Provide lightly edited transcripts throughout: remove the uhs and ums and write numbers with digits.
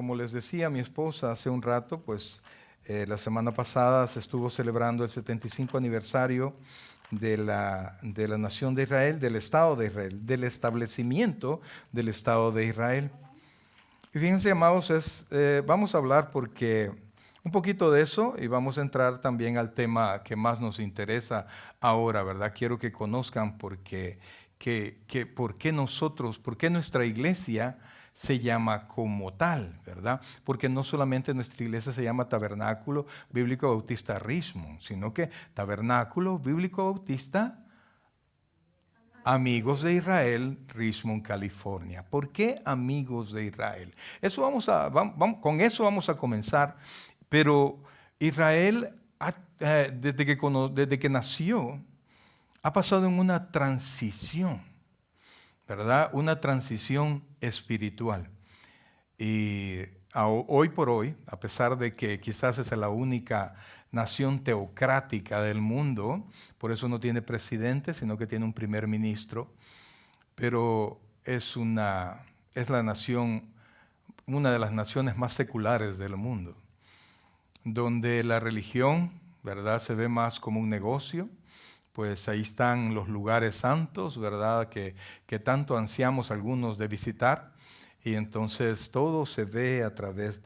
como les decía mi esposa hace un rato, pues la semana pasada se estuvo celebrando el 75 aniversario de la nación de Israel, del Estado de Israel, del establecimiento del Estado de Israel. Y fíjense, amados, vamos a hablar porque un poquito de eso y vamos a entrar también al tema que más nos interesa ahora, ¿verdad? Quiero que conozcan por qué nosotros, por qué nuestra iglesia se llama como tal, ¿verdad? Porque no solamente nuestra iglesia se llama Tabernáculo Bíblico Bautista Richmond, sino que Tabernáculo Bíblico Bautista Amigos de Israel, Richmond, California. ¿Por qué Amigos de Israel? Con eso vamos a comenzar, pero Israel, desde que nació, ha pasado en una transición, ¿verdad? Una transición espiritual. Y hoy por hoy, a pesar de que quizás es la única nación teocrática del mundo, por eso no tiene presidente, sino que tiene un primer ministro, pero es una de las naciones más seculares del mundo, donde la religión, ¿verdad?, se ve más como un negocio. Pues ahí están los lugares santos, ¿verdad?, que tanto ansiamos algunos de visitar, y entonces todo se ve a través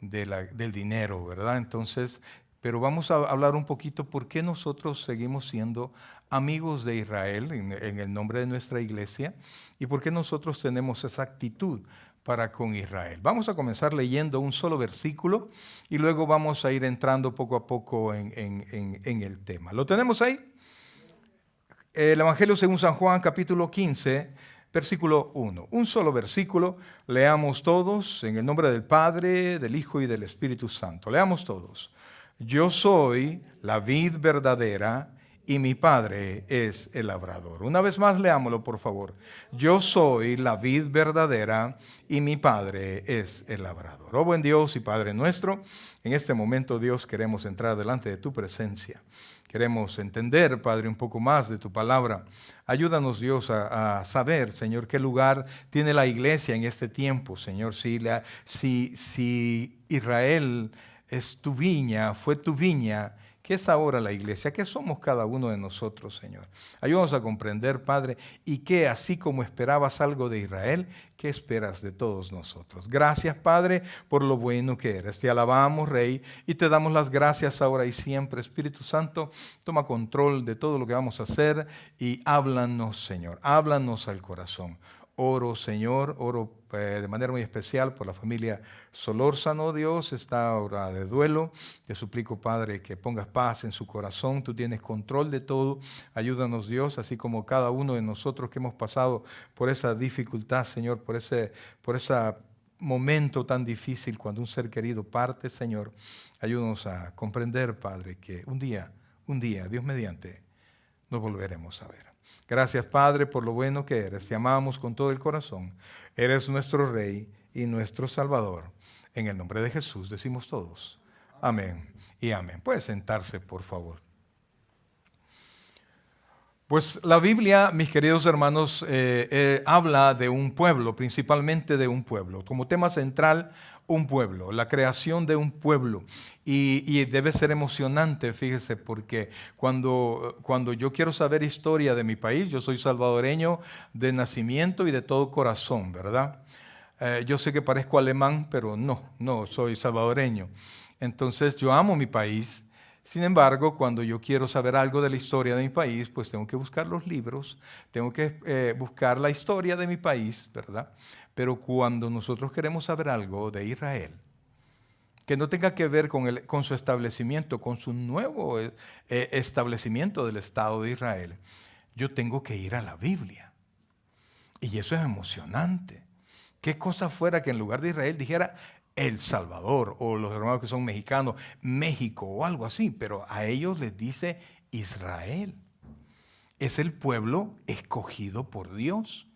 del dinero, ¿verdad? Entonces, pero vamos a hablar un poquito por qué nosotros seguimos siendo amigos de Israel en el nombre de nuestra iglesia y por qué nosotros tenemos esa actitud para con Israel. Vamos a comenzar leyendo un solo versículo y luego vamos a ir entrando poco a poco en el tema. ¿Lo tenemos ahí? El Evangelio según San Juan, capítulo 15, versículo 1. Un solo versículo, leamos todos en el nombre del Padre, del Hijo y del Espíritu Santo. Leamos todos. Yo soy la vid verdadera y mi Padre es el labrador. Una vez más, leámoslo, por favor. Yo soy la vid verdadera y mi Padre es el labrador. Oh buen Dios y Padre nuestro, en este momento, Dios, queremos entrar delante de tu presencia. Queremos entender, Padre, un poco más de tu palabra. Ayúdanos, Dios, a saber, Señor, qué lugar tiene la iglesia en este tiempo, Señor. Si Israel es tu viña, fue tu viña, ¿qué es ahora la iglesia? ¿Qué somos cada uno de nosotros, Señor? Ayúdanos a comprender, Padre, y que así como esperabas algo de Israel, ¿qué esperas de todos nosotros? Gracias, Padre, por lo bueno que eres. Te alabamos, Rey, y te damos las gracias ahora y siempre. Espíritu Santo, toma control de todo lo que vamos a hacer y háblanos, Señor, háblanos al corazón. Oro, Señor, oro de manera muy especial por la familia Solórzano, Dios, esta hora de duelo. Te suplico, Padre, que pongas paz en su corazón. Tú tienes control de todo. Ayúdanos, Dios, así como cada uno de nosotros que hemos pasado por esa dificultad, Señor, por ese momento tan difícil cuando un ser querido parte, Señor. Ayúdanos a comprender, Padre, que un día, Dios mediante, nos volveremos a ver. Gracias, Padre, por lo bueno que eres. Te amamos con todo el corazón. Eres nuestro Rey y nuestro Salvador. En el nombre de Jesús decimos todos. Amén y amén. Puede sentarse, por favor. Pues la Biblia, mis queridos hermanos, habla de un pueblo, principalmente de un pueblo. Como tema central, un pueblo, la creación de un pueblo. Y debe ser emocionante, fíjese, porque cuando yo quiero saber historia de mi país, yo soy salvadoreño de nacimiento y de todo corazón, ¿verdad? Yo sé que parezco alemán, pero no, soy salvadoreño. Entonces yo amo mi país. Sin embargo, cuando yo quiero saber algo de la historia de mi país, pues tengo que buscar los libros, tengo que buscar la historia de mi país, ¿verdad? Pero cuando nosotros queremos saber algo de Israel, que no tenga que ver con su establecimiento, con su nuevo establecimiento del Estado de Israel, yo tengo que ir a la Biblia. Y eso es emocionante. ¿Qué cosa fuera que en lugar de Israel dijera El Salvador, o los hermanos que son mexicanos, México o algo así? Pero a ellos les dice Israel. Es el pueblo escogido por Dios.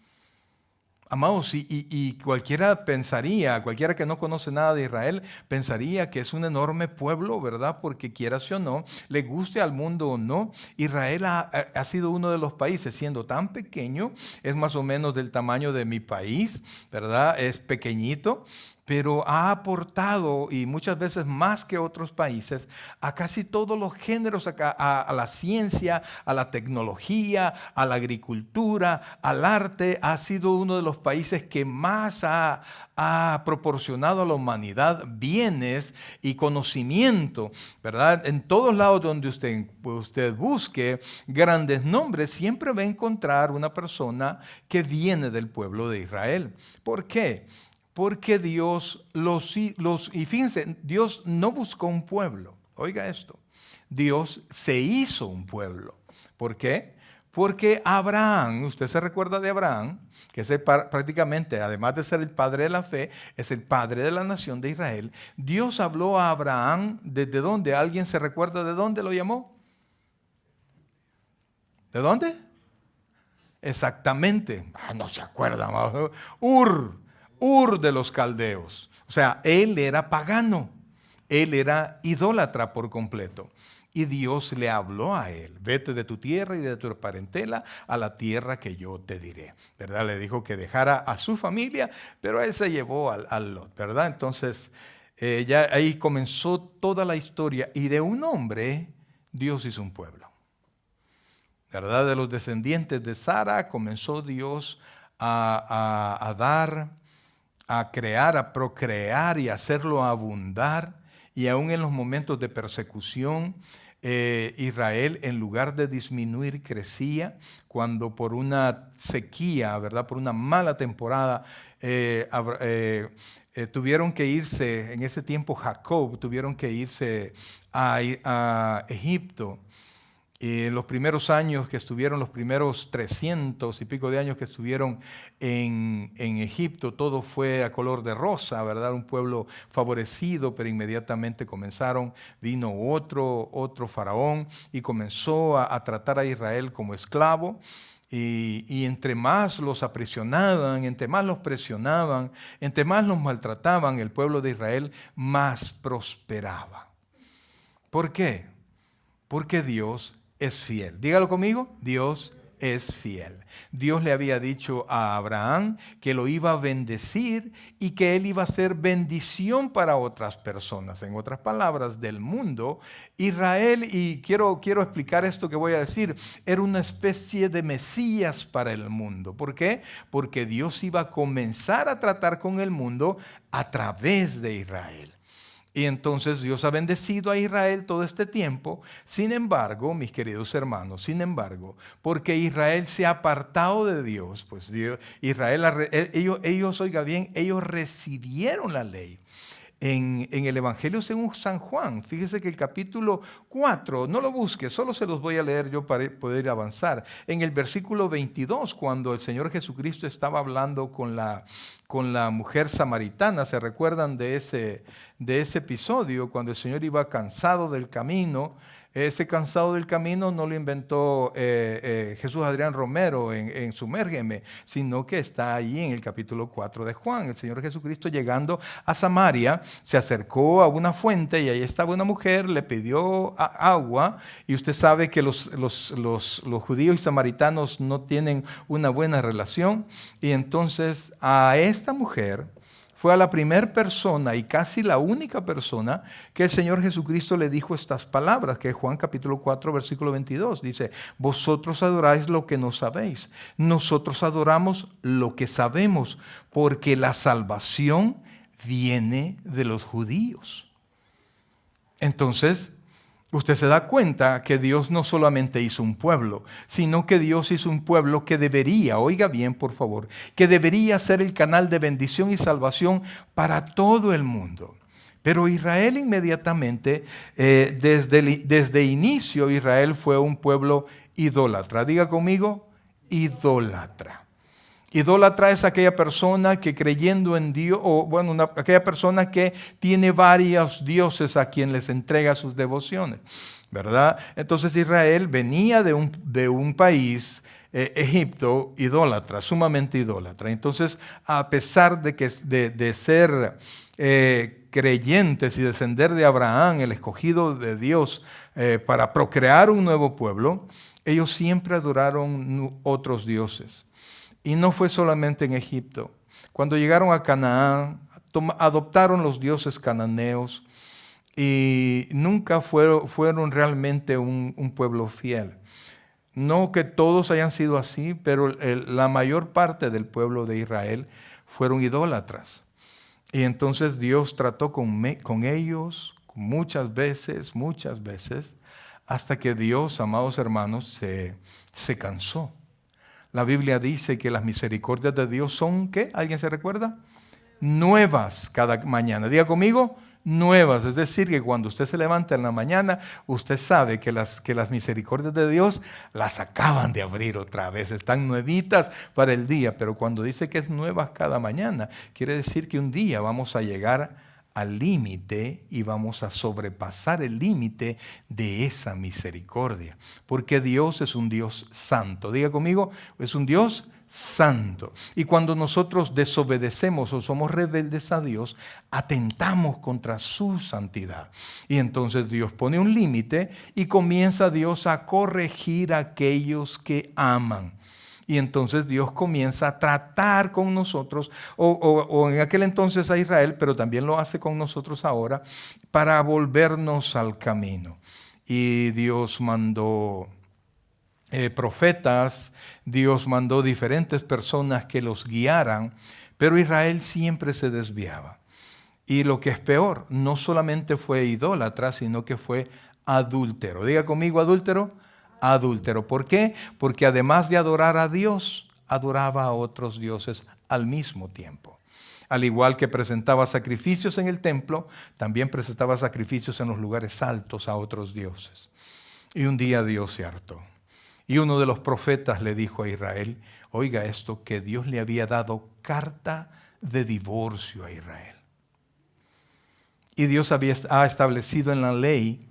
Amados, y cualquiera que no conoce nada de Israel, pensaría que es un enorme pueblo, ¿verdad? Porque quieras o no, le guste al mundo o no, Israel ha sido uno de los países, siendo tan pequeño, es más o menos del tamaño de mi país, ¿verdad? Es pequeñito, pero ha aportado, y muchas veces más que otros países, a casi todos los géneros, a la ciencia, a la tecnología, a la agricultura, al arte. Ha sido uno de los países que más ha proporcionado a la humanidad bienes y conocimiento, ¿verdad? En todos lados donde usted busque grandes nombres, siempre va a encontrar una persona que viene del pueblo de Israel. ¿Por qué? Porque Dios y fíjense, Dios no buscó un pueblo. Oiga esto, Dios se hizo un pueblo. ¿Por qué? Porque Abraham, usted se recuerda de Abraham, que es prácticamente, además de ser el padre de la fe, es el padre de la nación de Israel. Dios habló a Abraham, ¿desde dónde? ¿Alguien se recuerda de dónde lo llamó? ¿De dónde? Exactamente. No se acuerda. Ur de los caldeos. O sea, él era pagano. Él era idólatra por completo. Y Dios le habló a él: vete de tu tierra y de tu parentela a la tierra que yo te diré, ¿verdad? Le dijo que dejara a su familia, pero él se llevó al Lot, ¿verdad? Entonces, ya ahí comenzó toda la historia. Y de un hombre, Dios hizo un pueblo, ¿verdad? De los descendientes de Sara comenzó Dios a dar, a crear, a procrear y hacerlo abundar. Y aún en los momentos de persecución, Israel, en lugar de disminuir, crecía. Cuando por una sequía, ¿verdad?, por una mala temporada, tuvieron que irse, en ese tiempo Jacob, tuvieron que irse a Egipto. Los primeros años que estuvieron, los primeros 300 y pico de años que estuvieron en Egipto, todo fue a color de rosa, ¿verdad? Un pueblo favorecido, pero inmediatamente vino otro faraón y comenzó a tratar a Israel como esclavo. Y entre más los aprisionaban, entre más los presionaban, entre más los maltrataban, el pueblo de Israel más prosperaba. ¿Por qué? Porque Dios es fiel. Dígalo conmigo, Dios es fiel. Dios le había dicho a Abraham que lo iba a bendecir y que él iba a ser bendición para otras personas. En otras palabras, del mundo, Israel, y quiero explicar esto que voy a decir, era una especie de Mesías para el mundo. ¿Por qué? Porque Dios iba a comenzar a tratar con el mundo a través de Israel. Y entonces Dios ha bendecido a Israel todo este tiempo. Sin embargo, mis queridos hermanos, porque Israel se ha apartado de Dios, pues ellos, oiga bien, ellos recibieron la ley. En el Evangelio según San Juan, fíjese que el capítulo 4, no lo busque, solo se los voy a leer yo para poder avanzar. En el versículo 22, cuando el Señor Jesucristo estaba hablando con la mujer samaritana, ¿se recuerdan de ese episodio? Cuando el Señor iba cansado del camino. Ese cansado del camino no lo inventó Jesús Adrián Romero en Sumérgeme, sino que está ahí en el capítulo 4 de Juan. El Señor Jesucristo, llegando a Samaria, se acercó a una fuente y ahí estaba una mujer, le pidió agua, y usted sabe que los judíos y samaritanos no tienen una buena relación, y entonces a esta mujer fue a la primera persona y casi la única persona que el Señor Jesucristo le dijo estas palabras, que es Juan capítulo 4, versículo 22. Dice: vosotros adoráis lo que no sabéis, nosotros adoramos lo que sabemos, porque la salvación viene de los judíos. Entonces, usted se da cuenta que Dios no solamente hizo un pueblo, sino que Dios hizo un pueblo que debería, oiga bien por favor, que debería ser el canal de bendición y salvación para todo el mundo. Pero Israel inmediatamente, desde inicio, Israel fue un pueblo idólatra. Diga conmigo, idólatra. Idólatra es aquella persona que creyendo en Dios, aquella persona que tiene varios dioses a quien les entrega sus devociones, ¿verdad? Entonces Israel venía de un país, Egipto, idólatra, sumamente idólatra. Entonces, a pesar de ser creyentes y descender de Abraham, el escogido de Dios, para procrear un nuevo pueblo, ellos siempre adoraron otros dioses. Y no fue solamente en Egipto. Cuando llegaron a Canaán, adoptaron los dioses cananeos y nunca fueron realmente un pueblo fiel. No que todos hayan sido así, pero la mayor parte del pueblo de Israel fueron idólatras. Y entonces Dios trató con ellos muchas veces, hasta que Dios, amados hermanos, se cansó. La Biblia dice que las misericordias de Dios son, ¿qué? ¿Alguien se recuerda? Nuevas cada mañana. Diga conmigo, nuevas. Es decir, que cuando usted se levanta en la mañana, usted sabe que las misericordias de Dios las acaban de abrir otra vez. Están nuevitas para el día. Pero cuando dice que es nuevas cada mañana, quiere decir que un día vamos a llegar al límite y vamos a sobrepasar el límite de esa misericordia. Porque Dios es un Dios santo. Diga conmigo, es un Dios santo. Y cuando nosotros desobedecemos o somos rebeldes a Dios, atentamos contra su santidad. Y entonces Dios pone un límite y comienza Dios a corregir a aquellos que aman. Y entonces Dios comienza a tratar con nosotros, o en aquel entonces a Israel, pero también lo hace con nosotros ahora, para volvernos al camino. Y Dios mandó profetas, Dios mandó diferentes personas que los guiaran, pero Israel siempre se desviaba. Y lo que es peor, no solamente fue idólatra, sino que fue adúltero. Diga conmigo, adúltero. Adúltero. ¿Por qué? Porque además de adorar a Dios, adoraba a otros dioses al mismo tiempo. Al igual que presentaba sacrificios en el templo, también presentaba sacrificios en los lugares altos a otros dioses. Y un día Dios se hartó. Y uno de los profetas le dijo a Israel, oiga esto, que Dios le había dado carta de divorcio a Israel. Y Dios ha establecido en la ley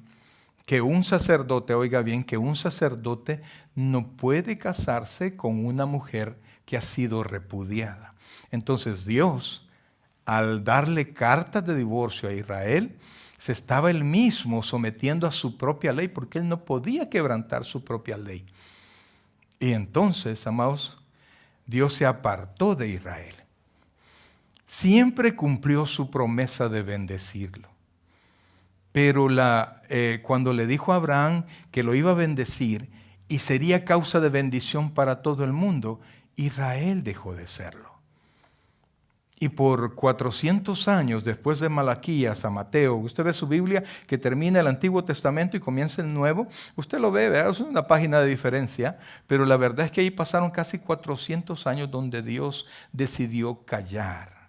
que un sacerdote, oiga bien, que un sacerdote no puede casarse con una mujer que ha sido repudiada. Entonces Dios, al darle carta de divorcio a Israel, se estaba él mismo sometiendo a su propia ley, porque él no podía quebrantar su propia ley. Y entonces, amados, Dios se apartó de Israel. Siempre cumplió su promesa de bendecirlo. Pero cuando le dijo a Abraham que lo iba a bendecir y sería causa de bendición para todo el mundo, Israel dejó de serlo. Y por 400 años después de Malaquías a Mateo, usted ve su Biblia que termina el Antiguo Testamento y comienza el Nuevo, usted lo ve, ¿verdad? Es una página de diferencia, pero la verdad es que ahí pasaron casi 400 años donde Dios decidió callar.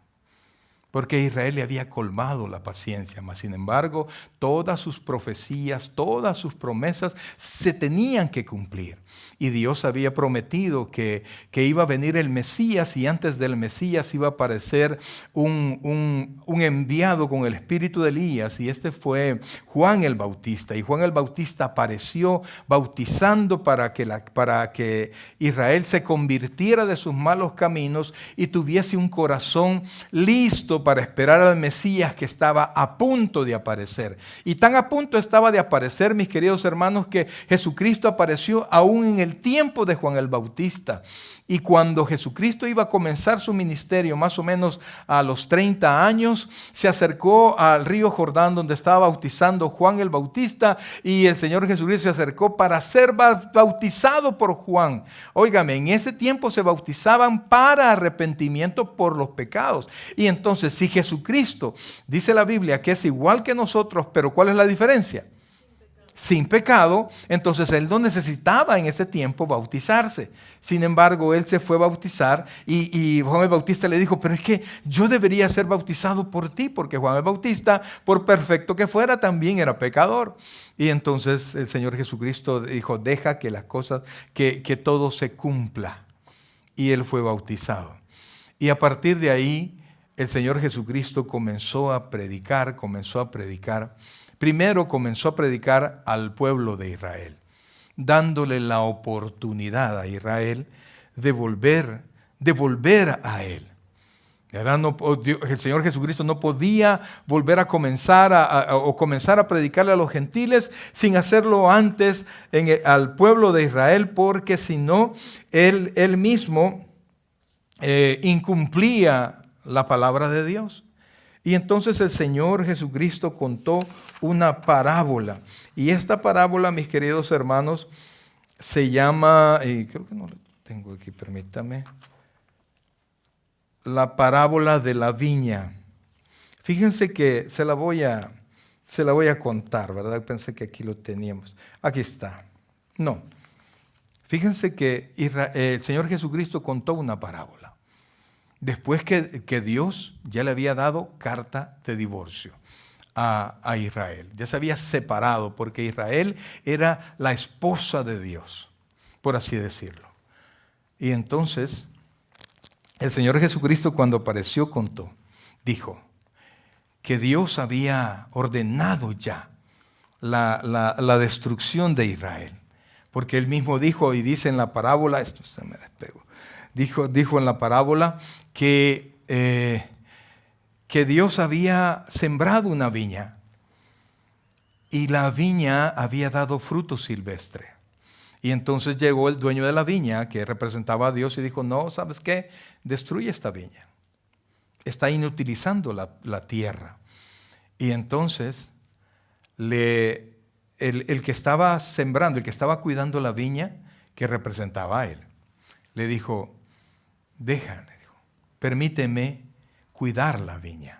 Porque Israel le había colmado la paciencia, mas sin embargo, todas sus profecías, todas sus promesas se tenían que cumplir. Y Dios había prometido que iba a venir el Mesías y antes del Mesías iba a aparecer un enviado con el espíritu de Elías y este fue Juan el Bautista. Y Juan el Bautista apareció bautizando para que Israel se convirtiera de sus malos caminos y tuviese un corazón listo para esperar al Mesías que estaba a punto de aparecer. Y tan a punto estaba de aparecer, mis queridos hermanos, que Jesucristo apareció aún en el tiempo de Juan el Bautista. Y cuando Jesucristo iba a comenzar su ministerio, más o menos a los 30 años, se acercó al río Jordán donde estaba bautizando Juan el Bautista y el Señor Jesucristo se acercó para ser bautizado por Juan. Óigame, en ese tiempo se bautizaban para arrepentimiento por los pecados. Y entonces, si Jesucristo, dice la Biblia, que es igual que nosotros, pero ¿cuál es la diferencia? Sin pecado, entonces él no necesitaba en ese tiempo bautizarse. Sin embargo, él se fue a bautizar y Juan el Bautista le dijo, pero es que yo debería ser bautizado por ti, porque Juan el Bautista, por perfecto que fuera, también era pecador. Y entonces el Señor Jesucristo dijo, deja que las cosas, que todo se cumpla. Y él fue bautizado. Y a partir de ahí, el Señor Jesucristo comenzó a predicar. Primero comenzó a predicar al pueblo de Israel, dándole la oportunidad a Israel de volver a Él. El Señor Jesucristo no podía volver a comenzar a predicarle a los gentiles sin hacerlo antes al pueblo de Israel, porque si no, Él mismo incumplía la palabra de Dios. Y entonces el Señor Jesucristo contó una parábola. Y esta parábola, mis queridos hermanos, se llama, y creo que no la tengo aquí, permítame, la parábola de la viña. Fíjense que se la voy a contar, ¿verdad? Pensé que aquí lo teníamos. Aquí está. No. Fíjense que el Señor Jesucristo contó una parábola. Después que Dios ya le había dado carta de divorcio a Israel. Ya se había separado porque Israel era la esposa de Dios, por así decirlo. Y entonces el Señor Jesucristo, cuando apareció, contó, dijo que Dios había ordenado ya la destrucción de Israel. Porque él mismo dijo y dice en la parábola, esto se me despegó, dijo en la parábola que Dios había sembrado una viña y la viña había dado fruto silvestre. Y entonces llegó el dueño de la viña, que representaba a Dios, y dijo, no, ¿sabes qué? Destruye esta viña. Está inutilizando la tierra. Y entonces el que estaba sembrando, el que estaba cuidando la viña, que representaba a él, le dijo, permíteme cuidar la viña.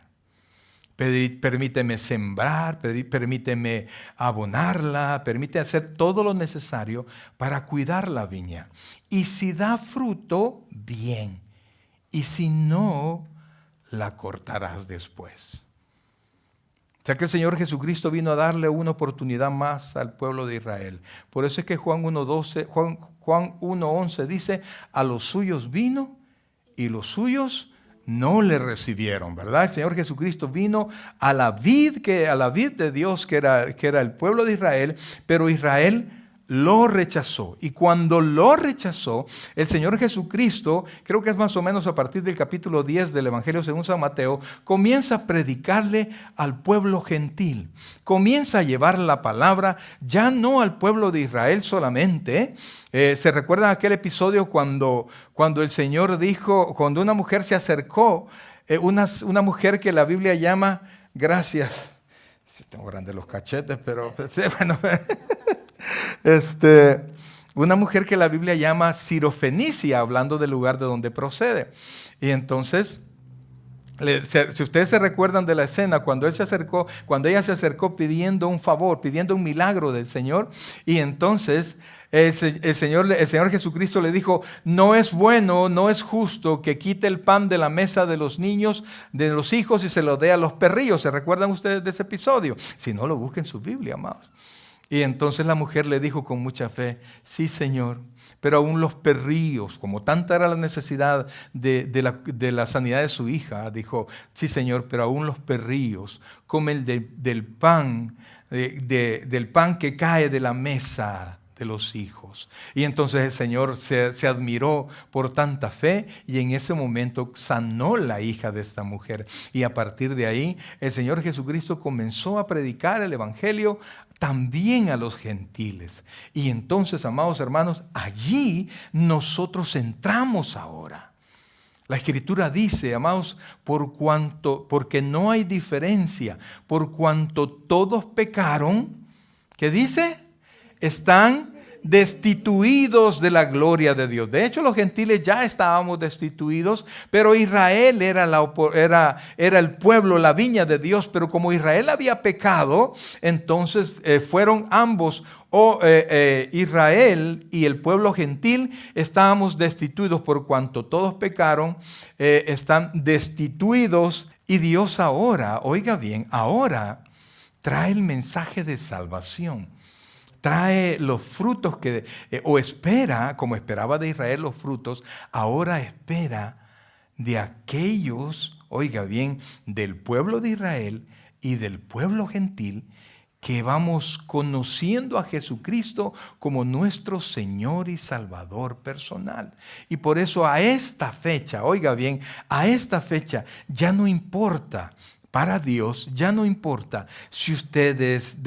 Permíteme sembrar, permíteme abonarla, permíteme hacer todo lo necesario para cuidar la viña. Y si da fruto, bien. Y si no, la cortarás después. O sea que el Señor Jesucristo vino a darle una oportunidad más al pueblo de Israel. Por eso es que Juan 1:11 dice, a los suyos vino y los suyos no le recibieron, ¿verdad? El Señor Jesucristo vino a la vid de Dios, que era el pueblo de Israel, pero Israel lo rechazó. Y cuando lo rechazó, el Señor Jesucristo, creo que es más o menos a partir del capítulo 10 del Evangelio según San Mateo, comienza a predicarle al pueblo gentil. Comienza a llevar la palabra ya no al pueblo de Israel solamente. ¿Se recuerdan aquel episodio cuando el Señor dijo, cuando una mujer se acercó, una mujer que la Biblia llama, gracias, tengo grandes los cachetes, pero bueno, una mujer que la Biblia llama Sirofenicia, hablando del lugar de donde procede. Y entonces, si ustedes se recuerdan de la escena, cuando ella se acercó pidiendo un favor, pidiendo un milagro del Señor, y entonces el Señor Jesucristo le dijo, no es bueno, no es justo que quite el pan de la mesa de los niños, de los hijos, y se lo dé a los perrillos. ¿Se recuerdan ustedes de ese episodio? Si no, lo busquen en su Biblia, amados. Y entonces la mujer le dijo con mucha fe, sí, Señor, pero aún los perrillos, como tanta era la necesidad de la sanidad de su hija, dijo, sí, Señor, pero aún los perrillos comen del pan que cae de la mesa de los hijos. Y entonces el Señor se admiró por tanta fe y en ese momento sanó la hija de esta mujer. Y a partir de ahí, el Señor Jesucristo comenzó a predicar el Evangelio también a los gentiles. Y entonces, amados hermanos, allí nosotros entramos ahora. La Escritura dice, amados, porque no hay diferencia, por cuanto todos pecaron, ¿qué dice? Están destituidos de la gloria de Dios. De hecho, los gentiles ya estábamos destituidos, pero Israel era el pueblo, la viña de Dios. Pero como Israel había pecado, entonces fueron ambos, Israel y el pueblo gentil, estábamos destituidos por cuanto todos pecaron, están destituidos. Y Dios ahora, oiga bien, ahora trae el mensaje de salvación. Trae los frutos o espera, como esperaba de Israel los frutos, ahora espera de aquellos, oiga bien, del pueblo de Israel y del pueblo gentil, que vamos conociendo a Jesucristo como nuestro Señor y Salvador personal. Y por eso a esta fecha, oiga bien, a esta fecha ya no importa Para Dios ya no importa si ustedes,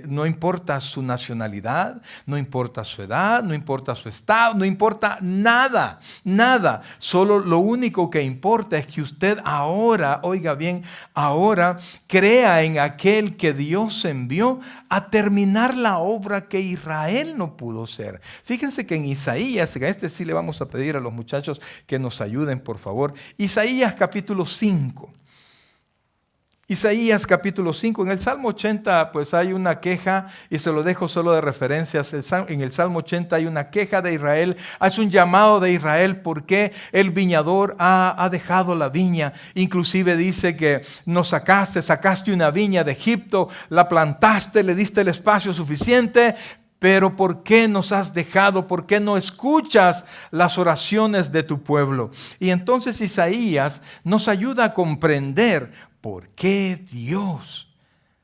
no importa su nacionalidad, no importa su edad, no importa su estado, no importa nada, nada. Solo lo único que importa es que usted ahora, oiga bien, ahora crea en aquel que Dios envió a terminar la obra que Israel no pudo hacer. Fíjense que en Isaías, a este sí le vamos a pedir a los muchachos que nos ayuden, por favor. Isaías capítulo 5. Isaías capítulo 5, en el Salmo 80 pues hay una queja y se lo dejo solo de referencias. En el Salmo 80 hay una queja de Israel, hace un llamado de Israel porque el viñador ha dejado la viña. Inclusive dice que nos sacaste una viña de Egipto, la plantaste, le diste el espacio suficiente, pero ¿por qué nos has dejado? ¿Por qué no escuchas las oraciones de tu pueblo? Y entonces Isaías nos ayuda a comprender por qué Dios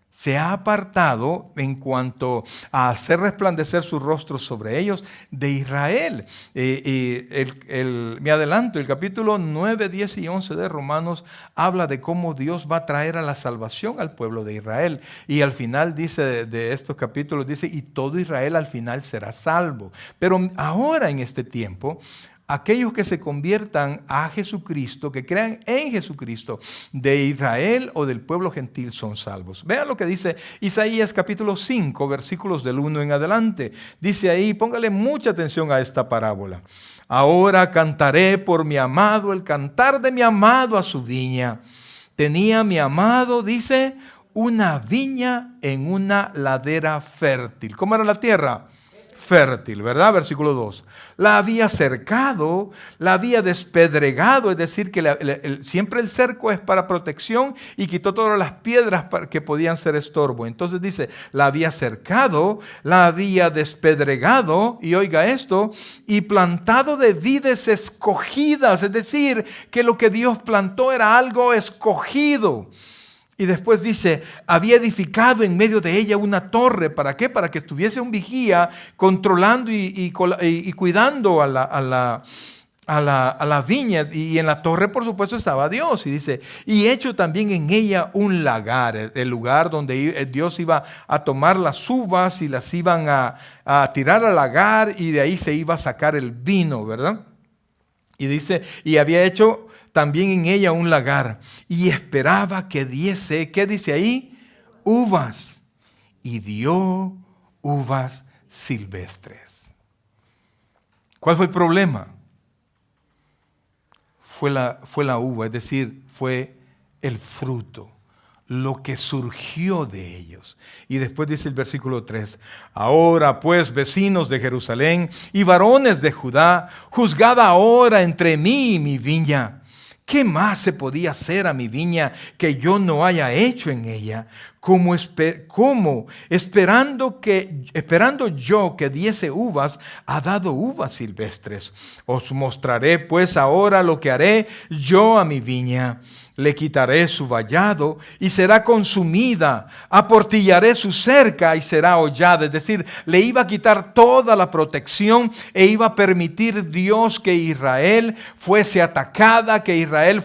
se ha apartado en cuanto a hacer resplandecer su rostro sobre ellos de Israel. Me adelanto, el capítulo 9, 10 y 11 de Romanos habla de cómo Dios va a traer a la salvación al pueblo de Israel. Y al final dice de estos capítulos, dice, y todo Israel al final será salvo. Pero ahora en este tiempo, aquellos que se conviertan a Jesucristo, que crean en Jesucristo, de Israel o del pueblo gentil son salvos. Vean lo que dice Isaías capítulo 5, versículos del 1 en adelante. Dice ahí, póngale mucha atención a esta parábola. Ahora cantaré por mi amado, el cantar de mi amado a su viña. Tenía mi amado, dice, una viña en una ladera fértil. ¿Cómo era la tierra? Fértil, ¿verdad? Versículo 2. La había cercado, la había despedregado, es decir, que siempre el cerco es para protección y quitó todas las piedras que podían ser estorbo. Entonces dice, la había cercado, la había despedregado, y oiga esto, y plantado de vides escogidas, es decir, que lo que Dios plantó era algo escogido. Y después dice, había edificado en medio de ella una torre. ¿Para qué? Para que estuviese un vigía controlando y cuidando a la viña. Y en la torre, por supuesto, estaba Dios. Y dice, y hecho también en ella un lagar, el lugar donde Dios iba a tomar las uvas y las iban a tirar al lagar, y de ahí se iba a sacar el vino, ¿verdad? Y dice, y había hecho también en ella un lagar, y esperaba que diese, ¿qué dice ahí? Uvas. Y dio uvas silvestres. ¿Cuál fue el problema? Fue la uva, es decir, fue el fruto, lo que surgió de ellos. Y después dice el versículo 3, ahora pues, vecinos de Jerusalén y varones de Judá, juzgad ahora entre mí y mi viña. ¿Qué más se podía hacer a mi viña que yo no haya hecho en ella? Como esperando yo que diese uvas, ha dado uvas silvestres. Os mostraré pues ahora lo que haré yo a mi viña. Le quitaré su vallado y será consumida. Aportillaré su cerca y será hollada. Es decir, le iba a quitar toda la protección e iba a permitir Dios que Israel fuese atacada, que Israel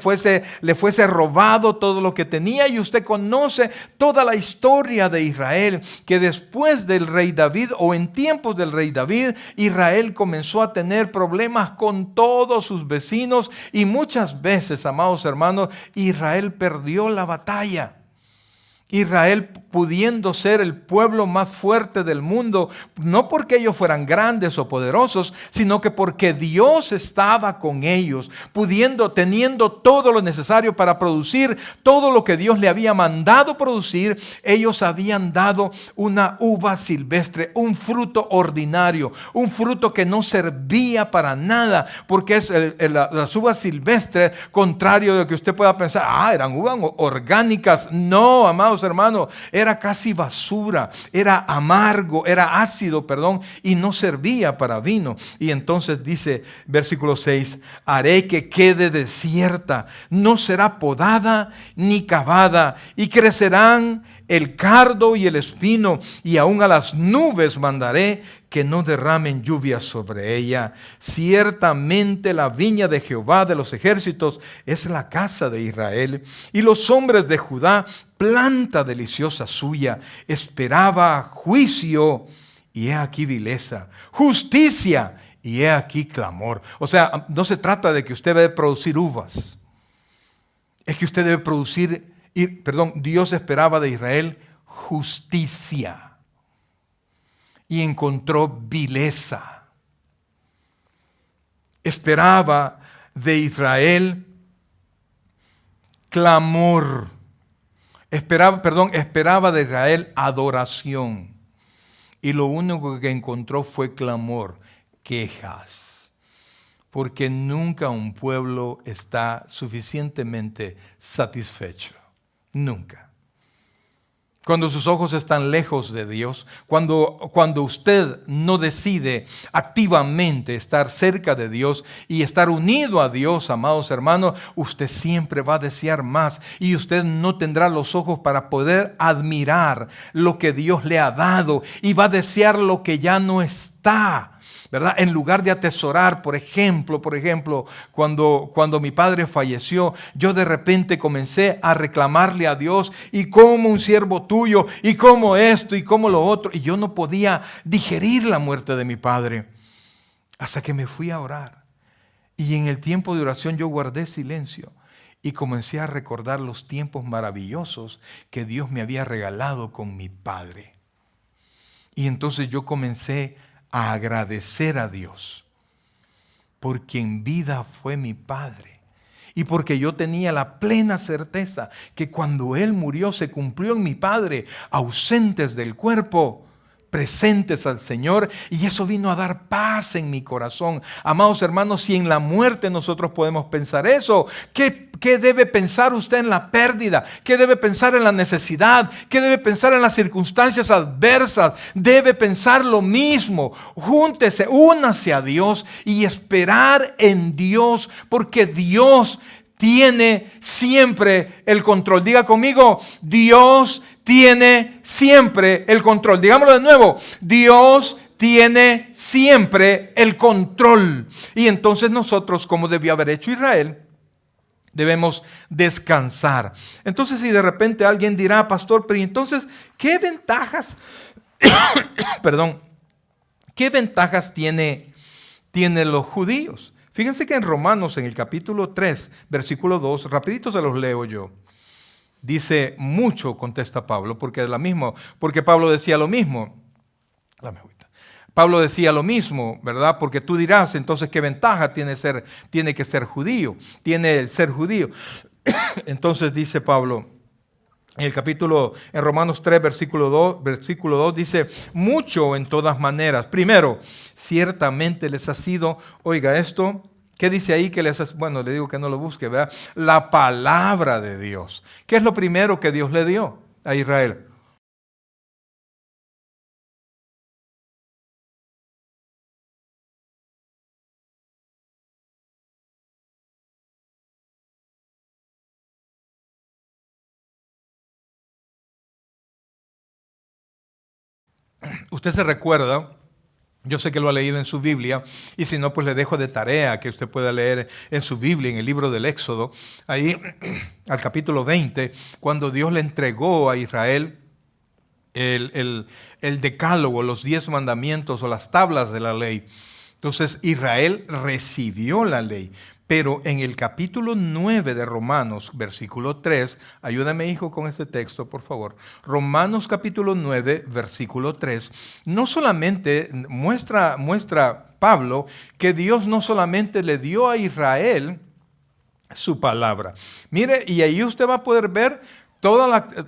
le fuese robado todo lo que tenía. Y usted conoce toda la historia de Israel, que después del rey David o en tiempos del rey David, Israel comenzó a tener problemas con todos sus vecinos y muchas veces, amados hermanos, Israel perdió la batalla. Israel, pudiendo ser el pueblo más fuerte del mundo, no porque ellos fueran grandes o poderosos, sino que porque Dios estaba con ellos, teniendo todo lo necesario para producir todo lo que Dios le había mandado producir. Ellos habían dado una uva silvestre, un fruto ordinario, un fruto que no servía para nada, porque es las uvas silvestres, contrario de lo que usted pueda pensar, eran uvas orgánicas. No, amados hermanos, era casi basura, era amargo, era ácido, y no servía para vino. Y entonces dice, versículo 6, haré que quede desierta, no será podada ni cavada, y crecerán el cardo y el espino, y aún a las nubes mandaré que no derramen lluvia sobre ella. Ciertamente la viña de Jehová de los ejércitos es la casa de Israel, y los hombres de Judá, planta deliciosa suya. Esperaba juicio, y he aquí vileza, justicia, y he aquí clamor. O sea, no se trata de que usted debe producir uvas. Es que usted debe producir, Dios esperaba de Israel justicia y encontró vileza. Esperaba de Israel clamor. Esperaba de Israel adoración. Y lo único que encontró fue clamor, quejas. Porque nunca un pueblo está suficientemente satisfecho. Nunca. Cuando sus ojos están lejos de Dios, cuando usted no decide activamente estar cerca de Dios y estar unido a Dios, amados hermanos, usted siempre va a desear más y usted no tendrá los ojos para poder admirar lo que Dios le ha dado y va a desear lo que ya no está. ¿Verdad? En lugar de atesorar, por ejemplo, cuando mi padre falleció, yo de repente comencé a reclamarle a Dios, y como un siervo tuyo, y como esto, y como lo otro, y yo no podía digerir la muerte de mi padre, hasta que me fui a orar. Y en el tiempo de oración yo guardé silencio, y comencé a recordar los tiempos maravillosos que Dios me había regalado con mi padre. Y entonces yo comencé a agradecer a Dios, porque en vida fue mi padre y porque yo tenía la plena certeza que cuando Él murió se cumplió en mi padre, ausentes del cuerpo, presentes al Señor, y eso vino a dar paz en mi corazón. Amados hermanos, si en la muerte nosotros podemos pensar eso, ¿qué debe pensar usted en la pérdida? ¿Qué debe pensar en la necesidad? ¿Qué debe pensar en las circunstancias adversas? Debe pensar lo mismo. Júntese, únase a Dios y esperar en Dios, porque Dios tiene siempre el control. Diga conmigo, Dios tiene siempre el control. Digámoslo de nuevo, Dios tiene siempre el control. Y entonces nosotros, como debió haber hecho Israel, debemos descansar. Entonces, si de repente alguien dirá, pastor, pero entonces, ¿qué ventajas, qué ventajas tienen los judíos? Fíjense que en Romanos, en el capítulo 3, versículo 2, rapidito se los leo yo. Dice mucho, contesta Pablo, porque Pablo decía lo mismo. Pablo decía lo mismo, ¿verdad? Porque tú dirás, entonces, ¿qué ventaja tiene que ser judío? Tiene el ser judío. Entonces dice Pablo, en Romanos 3, versículo 2, dice, mucho en todas maneras. Primero, ciertamente les ha sido, oiga esto, ¿qué dice ahí que les ha, bueno, le digo que no lo busque, ¿verdad? La palabra de Dios. ¿Qué es lo primero que Dios le dio a Israel? Usted se recuerda, yo sé que lo ha leído en su Biblia, y si no, pues le dejo de tarea que usted pueda leer en su Biblia, en el libro del Éxodo, ahí al capítulo 20, cuando Dios le entregó a Israel el decálogo, los 10 mandamientos o las tablas de la ley. Entonces Israel recibió la ley. Pero en el capítulo 9 de Romanos, versículo 3, ayúdame hijo con este texto, por favor. Romanos capítulo 9, versículo 3, no solamente muestra Pablo que Dios no solamente le dio a Israel su palabra. Mire, y ahí usted va a poder ver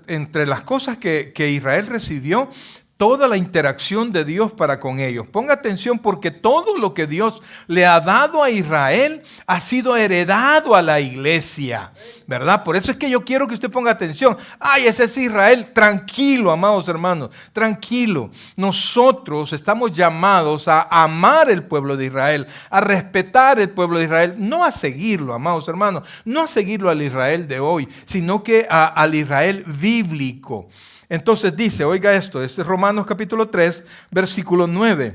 entre las cosas que Israel recibió, toda la interacción de Dios para con ellos. Ponga atención, porque todo lo que Dios le ha dado a Israel ha sido heredado a la iglesia, ¿verdad? Por eso es que yo quiero que usted ponga atención. Ay, ese es Israel. Tranquilo, amados hermanos, tranquilo. Nosotros estamos llamados a amar el pueblo de Israel, a respetar el pueblo de Israel, no a seguirlo, amados hermanos, no a seguirlo al Israel de hoy, sino que al Israel bíblico. Entonces dice, oiga esto, este es Romanos capítulo 3, versículo 9.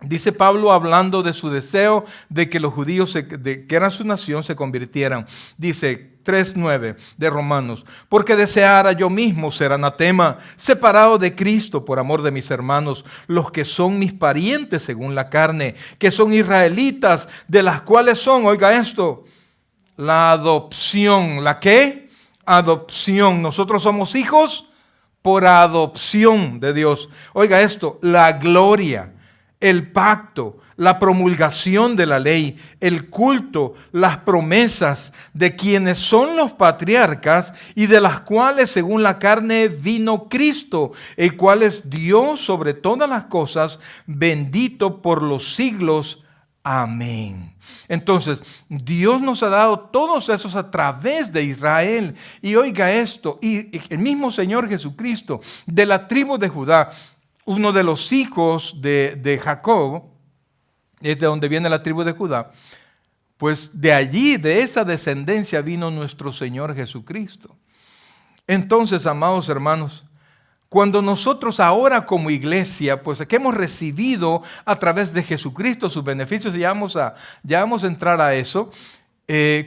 Dice Pablo hablando de su deseo de que los judíos que eran su nación se convirtieran. Dice 3:9 de Romanos, porque deseara yo mismo ser anatema, separado de Cristo por amor de mis hermanos, los que son mis parientes según la carne, que son israelitas, de las cuales son, oiga esto, la adopción. ¿La qué? Adopción. Nosotros somos hijos por adopción de Dios. Oiga esto, la gloria, el pacto, la promulgación de la ley, el culto, las promesas de quienes son los patriarcas y de las cuales según la carne vino Cristo, el cual es Dios sobre todas las cosas, bendito por los siglos. Amén. Entonces, Dios nos ha dado todos esos a través de Israel. Y oiga esto, y el mismo Señor Jesucristo, de la tribu de Judá, uno de los hijos de Jacob, es de donde viene la tribu de Judá, pues de allí, de esa descendencia, vino nuestro Señor Jesucristo. Entonces, amados hermanos, cuando nosotros ahora como iglesia, pues que hemos recibido a través de Jesucristo sus beneficios, ya vamos a entrar a eso,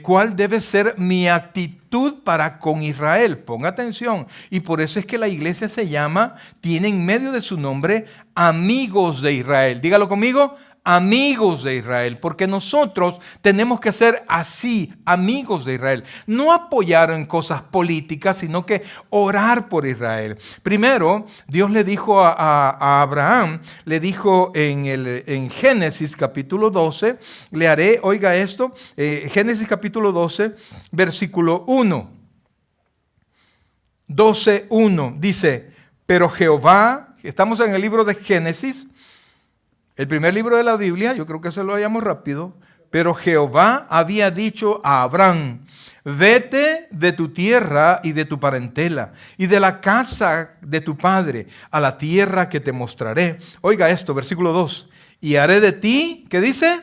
¿cuál debe ser mi actitud para con Israel? Ponga atención. Y por eso es que la iglesia tiene en medio de su nombre amigos de Israel. Dígalo conmigo. Amigos de Israel, porque nosotros tenemos que ser así, amigos de Israel. No apoyar en cosas políticas, sino que orar por Israel. Primero, Dios le dijo a Abraham, le dijo en Génesis capítulo 12, le haré, oiga esto, Génesis capítulo 12, versículo 1. 12:1 dice, pero Jehová, estamos en el libro de Génesis, el primer libro de la Biblia, yo creo que se lo vayamos rápido, pero Jehová había dicho a Abraham, vete de tu tierra y de tu parentela y de la casa de tu padre a la tierra que te mostraré. Oiga esto, versículo 2, y haré de ti, ¿qué dice?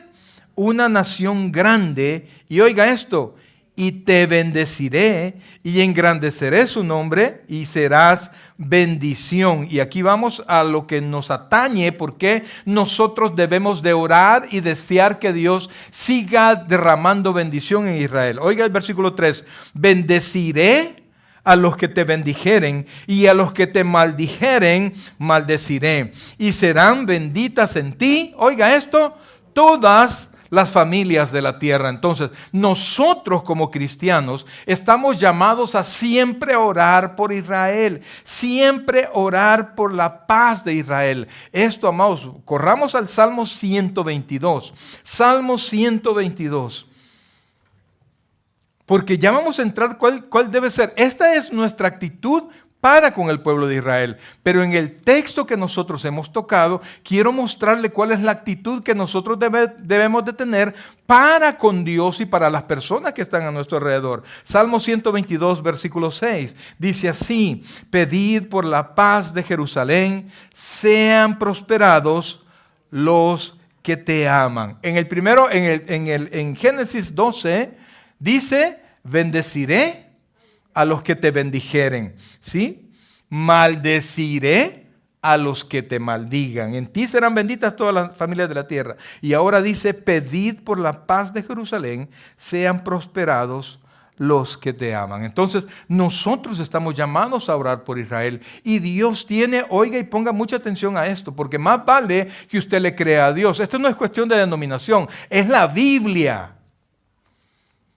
Una nación grande, y oiga esto, y te bendeciré y engrandeceré su nombre y serás bendición. Y aquí vamos a lo que nos atañe, porque nosotros debemos de orar y desear que Dios siga derramando bendición en Israel. Oiga el versículo 3, bendeciré a los que te bendijeren y a los que te maldijeren, maldeciré. Y serán benditas en ti, oiga esto, todas las familias de la tierra. Entonces, nosotros como cristianos estamos llamados a siempre orar por Israel, siempre orar por la paz de Israel. Esto, amados, corramos al Salmo 122. Salmo 122. Porque ya vamos a entrar cuál debe ser. Esta es nuestra actitud para con el pueblo de Israel. Pero en el texto que nosotros hemos tocado, quiero mostrarle cuál es la actitud que nosotros debemos de tener para con Dios y para las personas que están a nuestro alrededor. Salmo 122, versículo 6, dice así, pedid por la paz de Jerusalén, sean prosperados los que te aman. En el primero, en Génesis 12, dice, bendeciré a los que te bendijeren, ¿sí? Maldeciré a los que te maldigan. En ti serán benditas todas las familias de la tierra. Y ahora dice, pedid por la paz de Jerusalén, sean prosperados los que te aman. Entonces, nosotros estamos llamados a orar por Israel. Y Dios tiene, oiga y ponga mucha atención a esto, porque más vale que usted le crea a Dios. Esto no es cuestión de denominación, es la Biblia.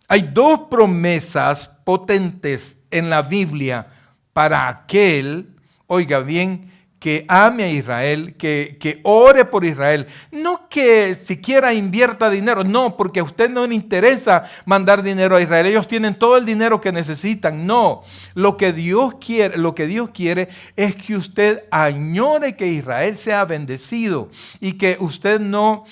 Hay dos promesas potentes en la Biblia para aquel, oiga bien, que ame a Israel, que ore por Israel. No que siquiera invierta dinero, no, porque a usted no le interesa mandar dinero a Israel. Ellos tienen todo el dinero que necesitan. No, lo que Dios quiere es que usted añore que Israel sea bendecido y que usted no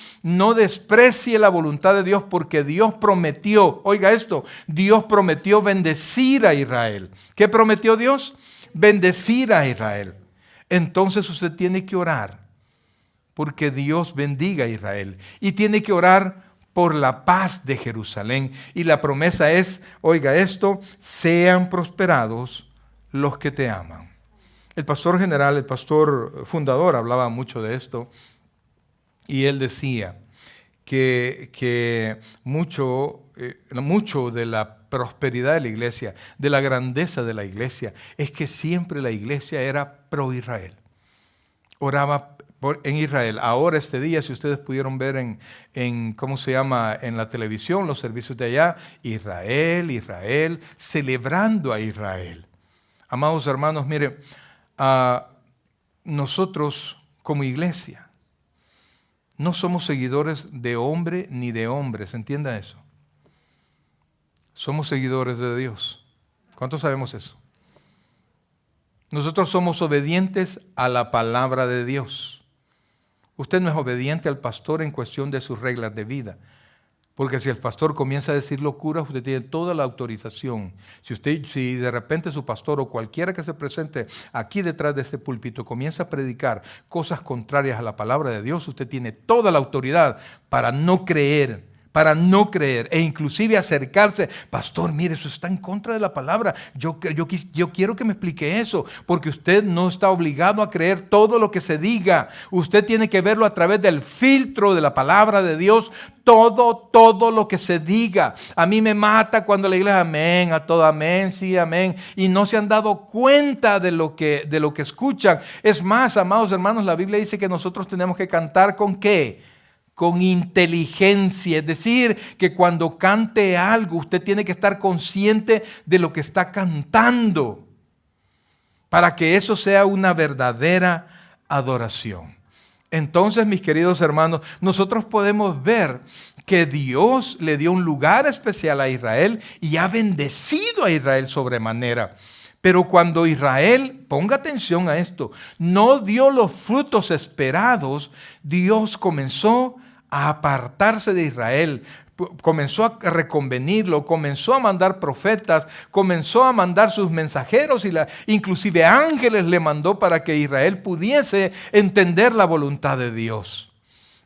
desprecie la voluntad de Dios, porque Dios prometió, oiga esto, Dios prometió bendecir a Israel. ¿Qué prometió Dios? Bendecir a Israel. Entonces usted tiene que orar porque Dios bendiga a Israel y tiene que orar por la paz de Jerusalén. Y la promesa es, oiga esto, sean prosperados los que te aman. El pastor general, el pastor fundador hablaba mucho de esto y él decía que mucho de la prosperidad de la iglesia, de la grandeza de la iglesia, es que siempre la iglesia era pro-Israel. Oraba en Israel. Ahora este día, si ustedes pudieron ver ¿cómo se llama? En la televisión, los servicios de allá, Israel, celebrando a Israel. Amados hermanos, mire, nosotros como iglesia no somos seguidores de hombre ni de hombres, entienda eso. Somos seguidores de Dios. ¿Cuántos sabemos eso? Nosotros somos obedientes a la palabra de Dios. Usted no es obediente al pastor en cuestión de sus reglas de vida. Porque si el pastor comienza a decir locuras, usted tiene toda la autorización. Si de repente su pastor o cualquiera que se presente aquí detrás de este púlpito comienza a predicar cosas contrarias a la palabra de Dios, usted tiene toda la autoridad para no creer e inclusive acercarse. Pastor, mire, eso está en contra de la palabra. Yo quiero que me explique eso, porque usted no está obligado a creer todo lo que se diga. Usted tiene que verlo a través del filtro de la palabra de Dios. Todo lo que se diga. A mí me mata cuando la iglesia, amén, a todo, amén, sí, amén. Y no se han dado cuenta de lo que escuchan. Es más, amados hermanos, la Biblia dice que nosotros tenemos que cantar ¿con qué? Con inteligencia, es decir, que cuando cante algo, usted tiene que estar consciente de lo que está cantando, para que eso sea una verdadera adoración. Entonces, mis queridos hermanos, nosotros podemos ver que Dios le dio un lugar especial a Israel y ha bendecido a Israel sobremanera. Pero cuando Israel, ponga atención a esto, no dio los frutos esperados, Dios comenzó a apartarse de Israel, comenzó a reconvenirlo, comenzó a mandar profetas, comenzó a mandar sus mensajeros y inclusive ángeles le mandó para que Israel pudiese entender la voluntad de Dios.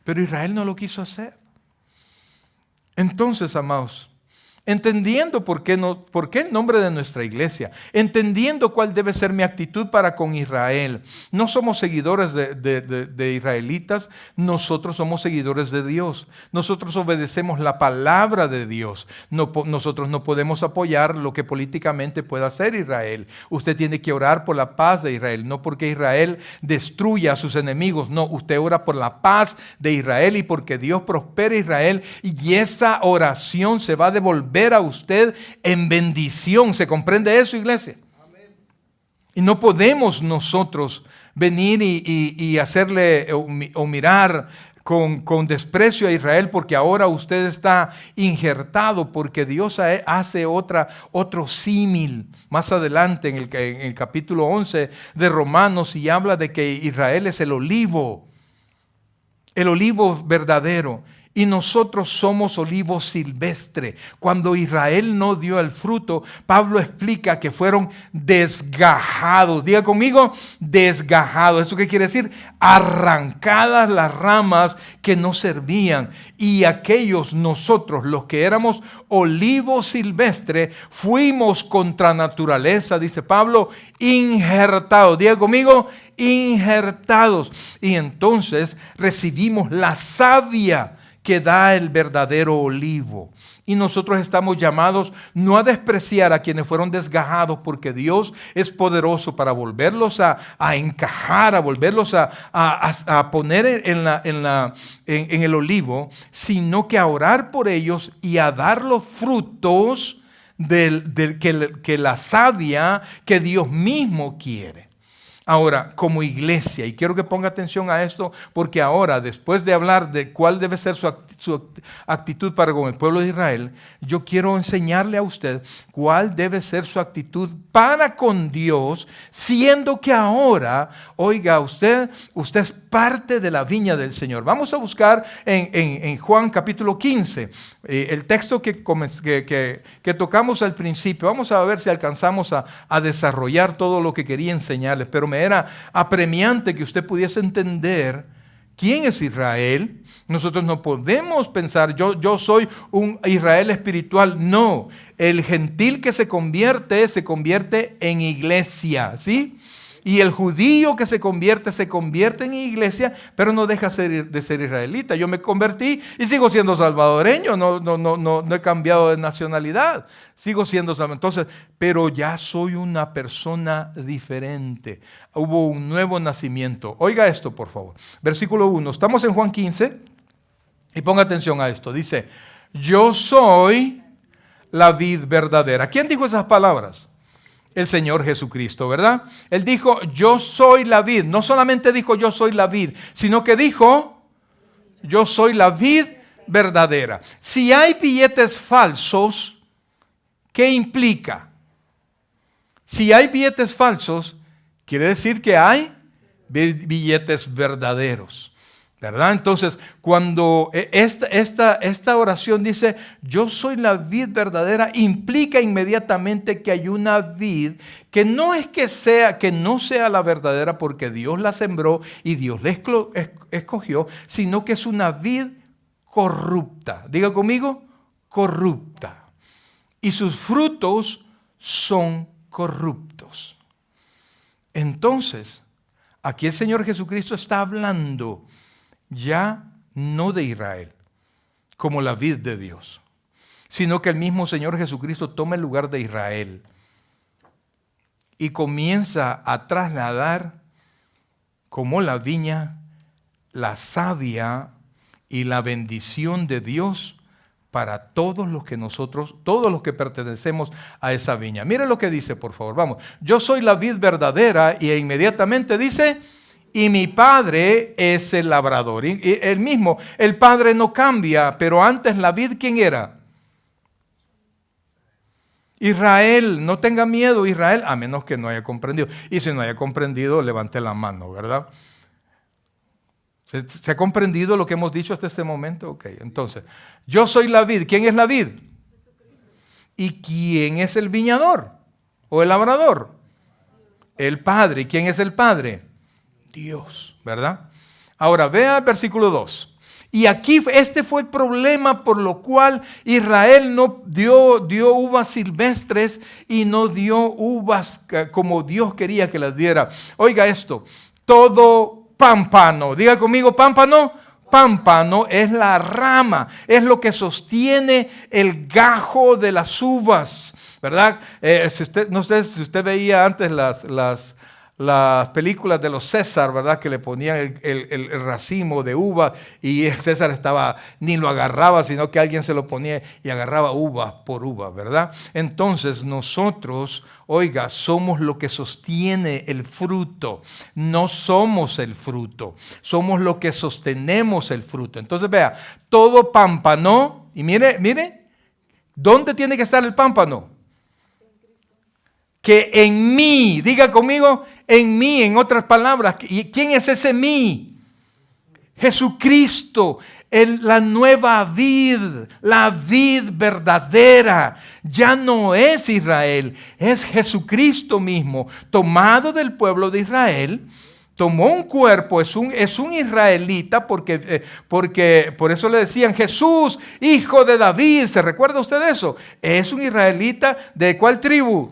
Pero Israel no lo quiso hacer. Entonces, amados, entendiendo por qué el nombre de nuestra iglesia, entendiendo cuál debe ser mi actitud para con Israel. No somos seguidores de israelitas, nosotros somos seguidores de Dios. Nosotros obedecemos la palabra de Dios. Nosotros no podemos apoyar lo que políticamente pueda hacer Israel. Usted tiene que orar por la paz de Israel, no porque Israel destruya a sus enemigos. No, usted ora por la paz de Israel y porque Dios prospere a Israel, y esa oración se va a devolver a usted en bendición. ¿Se comprende eso, iglesia? Amén. Y no podemos nosotros venir y hacerle o mirar con desprecio a Israel porque ahora usted está injertado, porque Dios hace otro símil más adelante en el capítulo 11 de Romanos, y habla de que Israel es el olivo verdadero. Y nosotros somos olivo silvestre. Cuando Israel no dio el fruto, Pablo explica que fueron desgajados. Diga conmigo, desgajados. ¿Eso qué quiere decir? Arrancadas las ramas que no servían. Y aquellos, nosotros, los que éramos olivo silvestre, fuimos contra naturaleza, dice Pablo, injertados. Diga conmigo, injertados. Y entonces recibimos la savia que da el verdadero olivo. Y nosotros estamos llamados no a despreciar a quienes fueron desgajados, porque Dios es poderoso para volverlos a encajar, a volverlos a poner en el olivo, sino que a orar por ellos y a dar los frutos que la savia que Dios mismo quiere. Ahora, como iglesia, y quiero que ponga atención a esto, porque ahora, después de hablar de cuál debe ser su actitud para con el pueblo de Israel, yo quiero enseñarle a usted cuál debe ser su actitud para con Dios, siendo que ahora, oiga, usted es parte de la viña del Señor. Vamos a buscar en Juan capítulo 15, el texto que tocamos al principio. Vamos a ver si alcanzamos a desarrollar todo lo que quería enseñarles, pero me era apremiante que usted pudiese entender quién es Israel. Nosotros no podemos pensar, yo soy un Israel espiritual. No, el gentil que se convierte en iglesia, ¿sí? Y el judío que se convierte en iglesia, pero no deja de ser israelita. Yo me convertí y sigo siendo salvadoreño, no he cambiado de nacionalidad, sigo siendo salvadoreño. Entonces, pero ya soy una persona diferente. Hubo un nuevo nacimiento. Oiga esto, por favor. Versículo 1. Estamos en Juan 15 y ponga atención a esto. Dice, yo soy la vid verdadera. ¿Quién dijo esas palabras? El Señor Jesucristo, ¿verdad? Él dijo, yo soy la vid. No solamente dijo, yo soy la vid, sino que dijo, yo soy la vid verdadera. Si hay billetes falsos, ¿qué implica? Si hay billetes falsos, quiere decir que hay billetes verdaderos, ¿verdad? Entonces, cuando esta oración dice, yo soy la vid verdadera, implica inmediatamente que hay una vid que no es que no sea la verdadera porque Dios la sembró y Dios la escogió, sino que es una vid corrupta. Diga conmigo, corrupta. Y sus frutos son corruptos. Entonces, aquí el Señor Jesucristo está hablando ya no de Israel, como la vid de Dios, sino que el mismo Señor Jesucristo toma el lugar de Israel y comienza a trasladar como la viña, la savia y la bendición de Dios para todos los que pertenecemos a esa viña. Mire lo que dice, por favor, vamos. Yo soy la vid verdadera y inmediatamente dice, y mi Padre es el labrador. Y el mismo, el Padre no cambia, pero antes la vid, ¿quién era? Israel. No tenga miedo, Israel, a menos que no haya comprendido. Y si no haya comprendido, levante la mano, ¿verdad? ¿Se ha comprendido lo que hemos dicho hasta este momento? Ok, entonces, yo soy la vid. ¿Quién es la vid? ¿Y quién es el viñador? ¿O el labrador? El Padre. ¿Y quién es el Padre? Dios, ¿verdad? Ahora, vea el versículo 2. Y aquí este fue el problema por lo cual Israel no dio uvas silvestres y no dio uvas como Dios quería que las diera. Oiga esto, todo pámpano, diga conmigo pámpano. Pámpano es la rama, es lo que sostiene el gajo de las uvas, ¿verdad? No sé si usted veía antes las películas de los César, ¿verdad? Que le ponían el racimo de uva y el César ni lo agarraba, sino que alguien se lo ponía y agarraba uva por uva, ¿verdad? Entonces nosotros, oiga, somos lo que sostiene el fruto. No somos el fruto, somos lo que sostenemos el fruto. Entonces vea, todo pámpano, y mire, ¿dónde tiene que estar el pámpano? Que en mí, diga conmigo, en mí, en otras palabras. ¿Y quién es ese mí? Jesucristo, la nueva vid, la vid verdadera. Ya no es Israel, es Jesucristo mismo, tomado del pueblo de Israel. Tomó un cuerpo, es un israelita, porque por eso le decían Jesús, hijo de David. ¿Se recuerda usted de eso? Es un israelita, ¿de cuál tribu?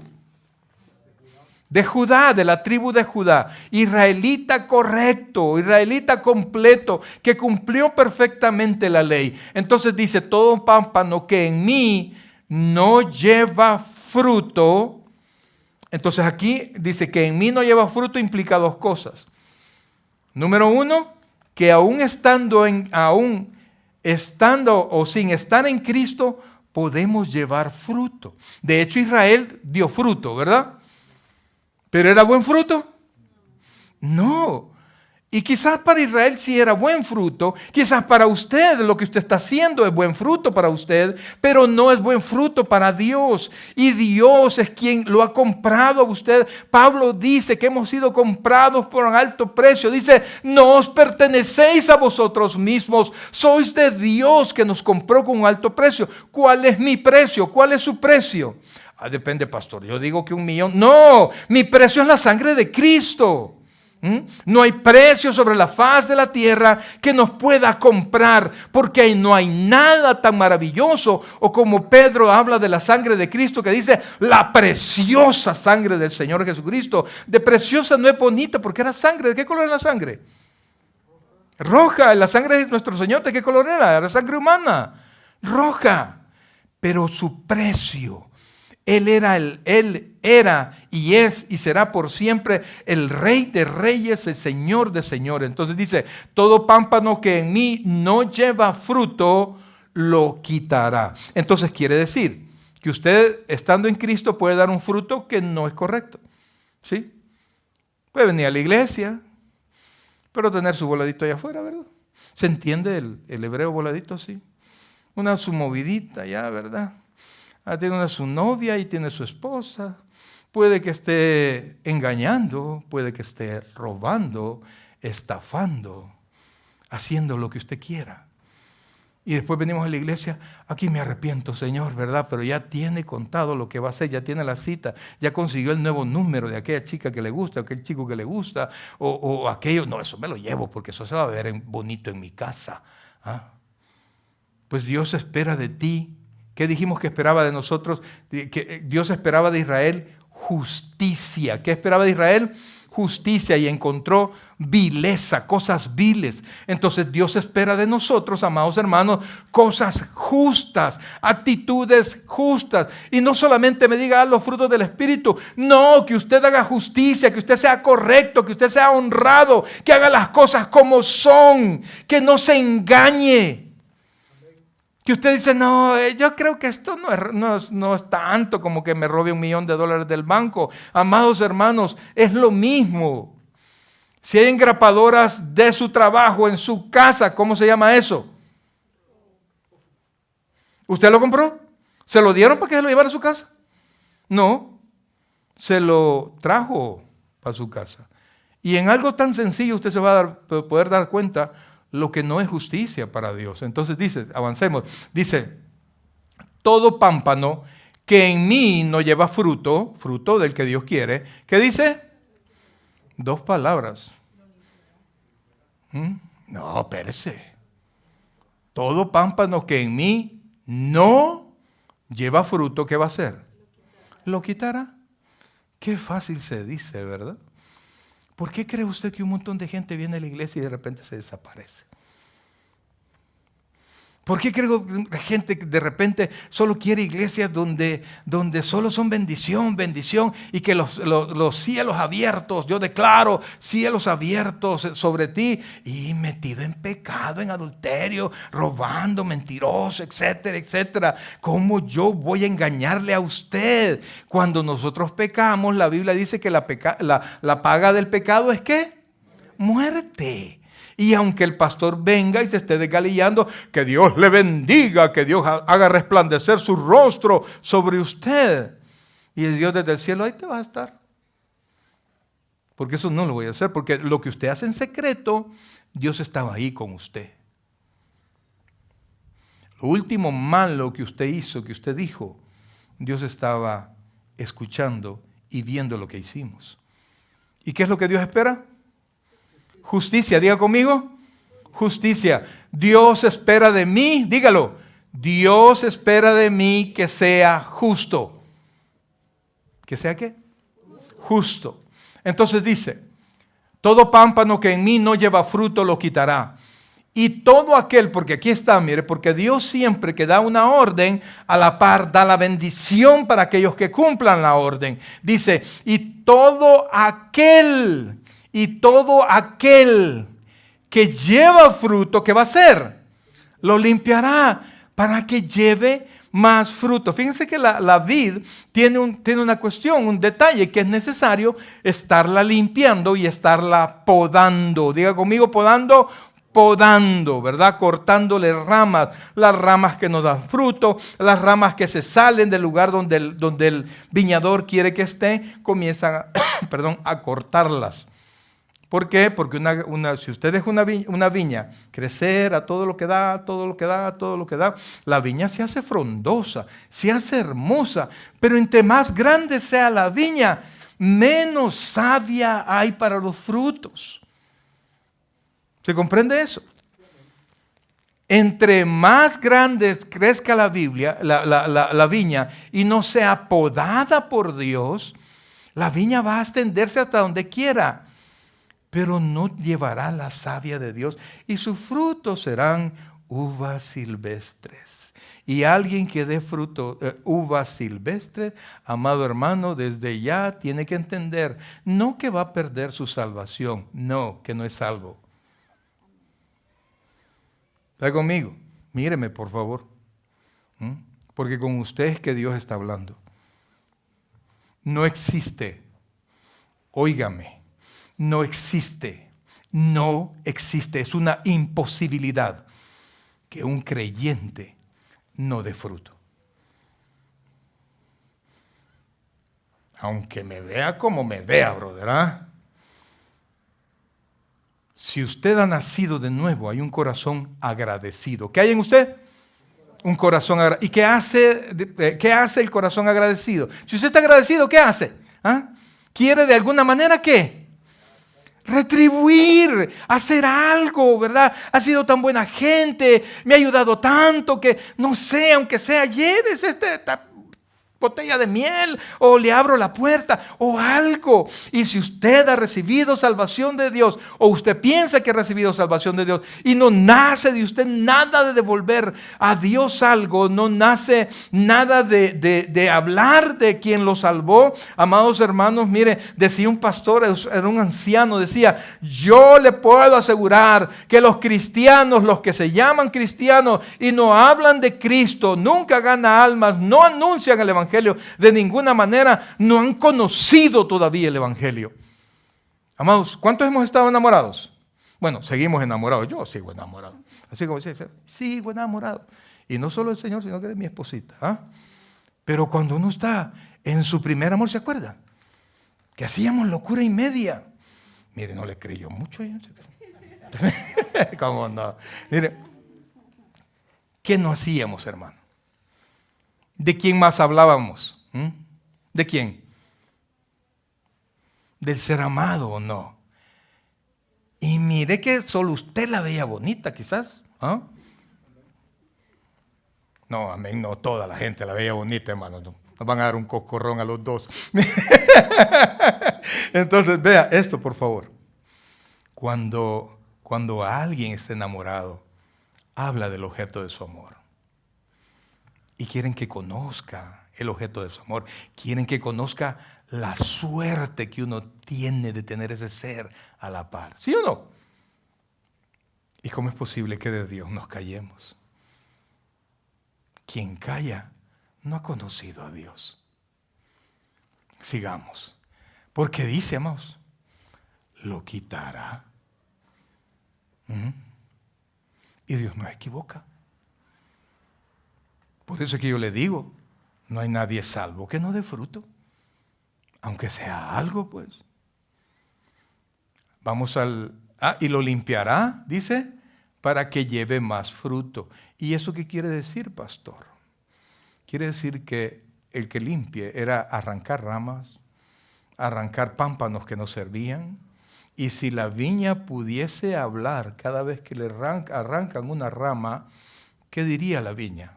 De Judá, de la tribu de Judá, israelita correcto, israelita completo, que cumplió perfectamente la ley. Entonces dice, todo pámpano que en mí no lleva fruto. Entonces aquí dice que en mí no lleva fruto, implica dos cosas. Número uno, que aún estando o sin estar en Cristo, podemos llevar fruto. De hecho, Israel dio fruto, ¿verdad? ¿Pero era buen fruto? No. Y quizás para Israel sí era buen fruto. Quizás para usted lo que usted está haciendo es buen fruto para usted, pero no es buen fruto para Dios. Y Dios es quien lo ha comprado a usted. Pablo dice que hemos sido comprados por un alto precio. Dice, no os pertenecéis a vosotros mismos. Sois de Dios que nos compró con un alto precio. ¿Cuál es mi precio? ¿Cuál es su precio? Depende, pastor. Yo digo que 1 millón. No, mi precio es la sangre de Cristo. No hay precio sobre la faz de la tierra que nos pueda comprar, porque no hay nada tan maravilloso, o como Pedro habla de la sangre de Cristo, que dice la preciosa sangre del Señor Jesucristo. De preciosa no es bonita, porque era sangre. ¿De qué color es la sangre? Roja. La sangre de nuestro Señor, ¿de qué color era? Era sangre humana, roja. Pero su precio, Él era y es y será por siempre el Rey de reyes, el Señor de señores. Entonces dice, todo pámpano que en mí no lleva fruto, lo quitará. Entonces quiere decir que usted, estando en Cristo, puede dar un fruto que no es correcto. ¿Sí? Puede venir a la iglesia, pero tener su voladito allá afuera, ¿verdad? ¿Se entiende el hebreo voladito? Sí. Su movidita ya, ¿verdad? Tiene su novia y tiene su esposa. Puede que esté engañando, puede que esté robando, estafando, haciendo lo que usted quiera. Y después venimos a la iglesia, aquí me arrepiento, Señor, ¿verdad? Pero ya tiene contado lo que va a hacer, ya tiene la cita, ya consiguió el nuevo número de aquella chica que le gusta, aquel chico que le gusta, o aquello. No, eso me lo llevo porque eso se va a ver bonito en mi casa. Pues Dios espera de ti. ¿Qué dijimos que esperaba de nosotros? Que Dios esperaba de Israel justicia. ¿Qué esperaba de Israel? Justicia, y encontró vileza, cosas viles. Entonces Dios espera de nosotros, amados hermanos, cosas justas, actitudes justas. Y no solamente me diga los frutos del Espíritu, no, que usted haga justicia, que usted sea correcto, que usted sea honrado, que haga las cosas como son, que no se engañe. Que usted dice, no, yo creo que esto no es tanto como que me robe $1 millón del banco. Amados hermanos, es lo mismo. Si hay engrapadoras de su trabajo en su casa, ¿cómo se llama eso? ¿Usted lo compró? ¿Se lo dieron para que se lo llevara a su casa? No, se lo trajo para su casa. Y en algo tan sencillo usted se va a poder dar cuenta lo que no es justicia para Dios. Entonces dice, avancemos, dice, todo pámpano que en mí no lleva fruto, fruto del que Dios quiere, ¿qué dice? 2 palabras. No, espérese. Todo pámpano que en mí no lleva fruto, ¿qué va a hacer? Lo quitará. Qué fácil se dice, ¿verdad? ¿Por qué cree usted que un montón de gente viene a la iglesia y de repente se desaparece? ¿Por qué creo que gente de repente solo quiere iglesias donde solo son bendición, y que los cielos abiertos, yo declaro cielos abiertos sobre ti, y metido en pecado, en adulterio, robando, mentiroso, etcétera, etcétera? ¿Cómo yo voy a engañarle a usted? Cuando nosotros pecamos, la Biblia dice que la paga del pecado es ¿qué? Muerte. Y aunque el pastor venga y se esté desgalillando, que Dios le bendiga, que Dios haga resplandecer su rostro sobre usted. Y el Dios desde el cielo, ahí te va a estar. Porque eso no lo voy a hacer, porque lo que usted hace en secreto, Dios estaba ahí con usted. Lo último malo que usted hizo, que usted dijo, Dios estaba escuchando y viendo lo que hicimos. ¿Y qué es lo que Dios espera? Justicia, diga conmigo, justicia. Dios espera de mí, dígalo, Dios espera de mí que sea justo. ¿Que sea qué? Justo. Entonces dice, todo pámpano que en mí no lleva fruto lo quitará. Y todo aquel, porque aquí está, mire, porque Dios siempre que da una orden, a la par da la bendición para aquellos que cumplan la orden. Dice, y todo aquel que lleva fruto, ¿qué va a hacer? Lo limpiará para que lleve más fruto. Fíjense que la vid tiene una cuestión, un detalle, que es necesario estarla limpiando y estarla podando. Diga conmigo, podando, ¿verdad? Cortándole ramas, las ramas que no dan fruto, las ramas que se salen del lugar donde el viñador quiere que esté, comienzan a cortarlas. ¿Por qué? Porque si usted deja una viña crecer a todo lo que da, la viña se hace frondosa, se hace hermosa, pero entre más grande sea la viña, menos savia hay para los frutos. ¿Se comprende eso? Entre más grandes crezca la viña y no sea podada por Dios, la viña va a extenderse hasta donde quiera, pero no llevará la savia de Dios y sus frutos serán uvas silvestres. Y alguien que dé fruto, uvas silvestres, amado hermano, desde ya tiene que entender, no que va a perder su salvación, no, que no es salvo. ¿Está conmigo? Míreme, por favor. Porque con usted es que Dios está hablando. No existe, óigame, no existe, es una imposibilidad que un creyente no dé fruto. Aunque me vea como me vea, brother, ¿ah? Si usted ha nacido de nuevo, hay un corazón agradecido. ¿Qué hay en usted? Un corazón agradecido. ¿Y qué hace el corazón agradecido? Si usted está agradecido, ¿qué hace? ¿Ah? ¿Quiere de alguna manera qué? Retribuir, hacer algo, ¿verdad? Ha sido tan buena gente, me ha ayudado tanto que, no sé, aunque sea, lleves esta botella de miel o le abro la puerta o algo. Y si usted ha recibido salvación de Dios o usted piensa que ha recibido salvación de Dios y no nace de usted nada de devolver a Dios algo, no nace nada de hablar de quien lo salvó, amados hermanos, mire, decía un pastor, era un anciano, decía, yo le puedo asegurar que los cristianos, los que se llaman cristianos y no hablan de Cristo, nunca ganan almas, no anuncian el evangelio de ninguna manera, no han conocido todavía el evangelio. Amados, ¿cuántos hemos estado enamorados? Bueno, seguimos enamorados. Yo sigo enamorado. Así como dice, sigo enamorado. Y no solo del Señor, sino que de mi esposita. ¿Ah? Pero cuando uno está en su primer amor, ¿se acuerda? Que hacíamos locura y media. Mire, no le creyó mucho. ¿Cómo no? Mire, ¿qué no hacíamos, hermano? ¿De quién más hablábamos? ¿De quién? ¿Del ser amado o no? Y mire que solo usted la veía bonita, quizás. ¿Ah? No, amén, no toda la gente la veía bonita, hermano. Nos van a dar un coscorrón a los dos. Entonces, vea esto, por favor. Cuando alguien está enamorado, habla del objeto de su amor. Y quieren que conozca el objeto de su amor. Quieren que conozca la suerte que uno tiene de tener ese ser a la par. ¿Sí o no? ¿Y cómo es posible que de Dios nos callemos? Quien calla no ha conocido a Dios. Sigamos. Porque dice, amados, lo quitará. Y Dios no se equivoca. Por eso es que yo le digo, no hay nadie salvo que no dé fruto. Aunque sea algo, pues. Vamos y lo limpiará, dice, para que lleve más fruto. ¿Y eso qué quiere decir, pastor? Quiere decir que el que limpie era arrancar ramas, arrancar pámpanos que no servían. Y si la viña pudiese hablar cada vez que le arrancan una rama, ¿qué diría la viña?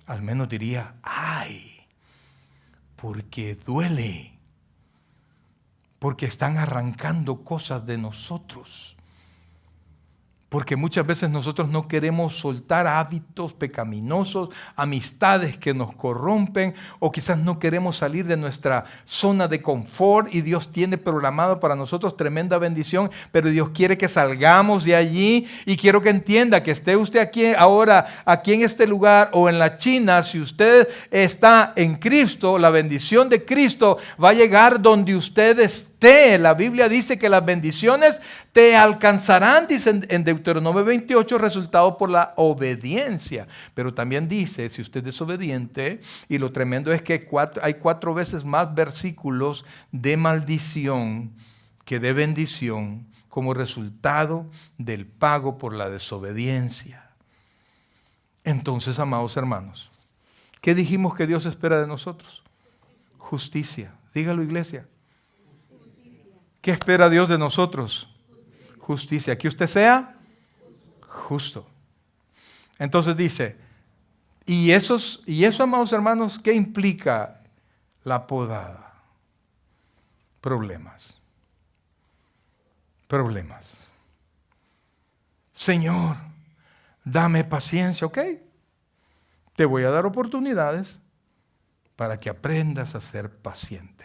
Al menos diría, ay, porque duele, porque están arrancando cosas de nosotros. Porque muchas veces nosotros no queremos soltar hábitos pecaminosos, amistades que nos corrompen, o quizás no queremos salir de nuestra zona de confort y Dios tiene programado para nosotros tremenda bendición, pero Dios quiere que salgamos de allí. Y quiero que entienda que esté usted aquí ahora, aquí en este lugar o en la China, si usted está en Cristo, la bendición de Cristo va a llegar donde usted esté. La Biblia dice que las bendiciones te alcanzarán, dice en Deuteronomio 28, resultado por la obediencia. Pero también dice, si usted es obediente, y lo tremendo es que hay 4 veces más versículos de maldición que de bendición como resultado del pago por la desobediencia. Entonces, amados hermanos, ¿qué dijimos que Dios espera de nosotros? Justicia. Dígalo, iglesia. ¿Qué espera Dios de nosotros? Justicia. Que usted sea justo. Entonces dice, y eso, amados hermanos, ¿qué implica la podada? Problemas. Señor, dame paciencia, ¿ok? Te voy a dar oportunidades para que aprendas a ser paciente.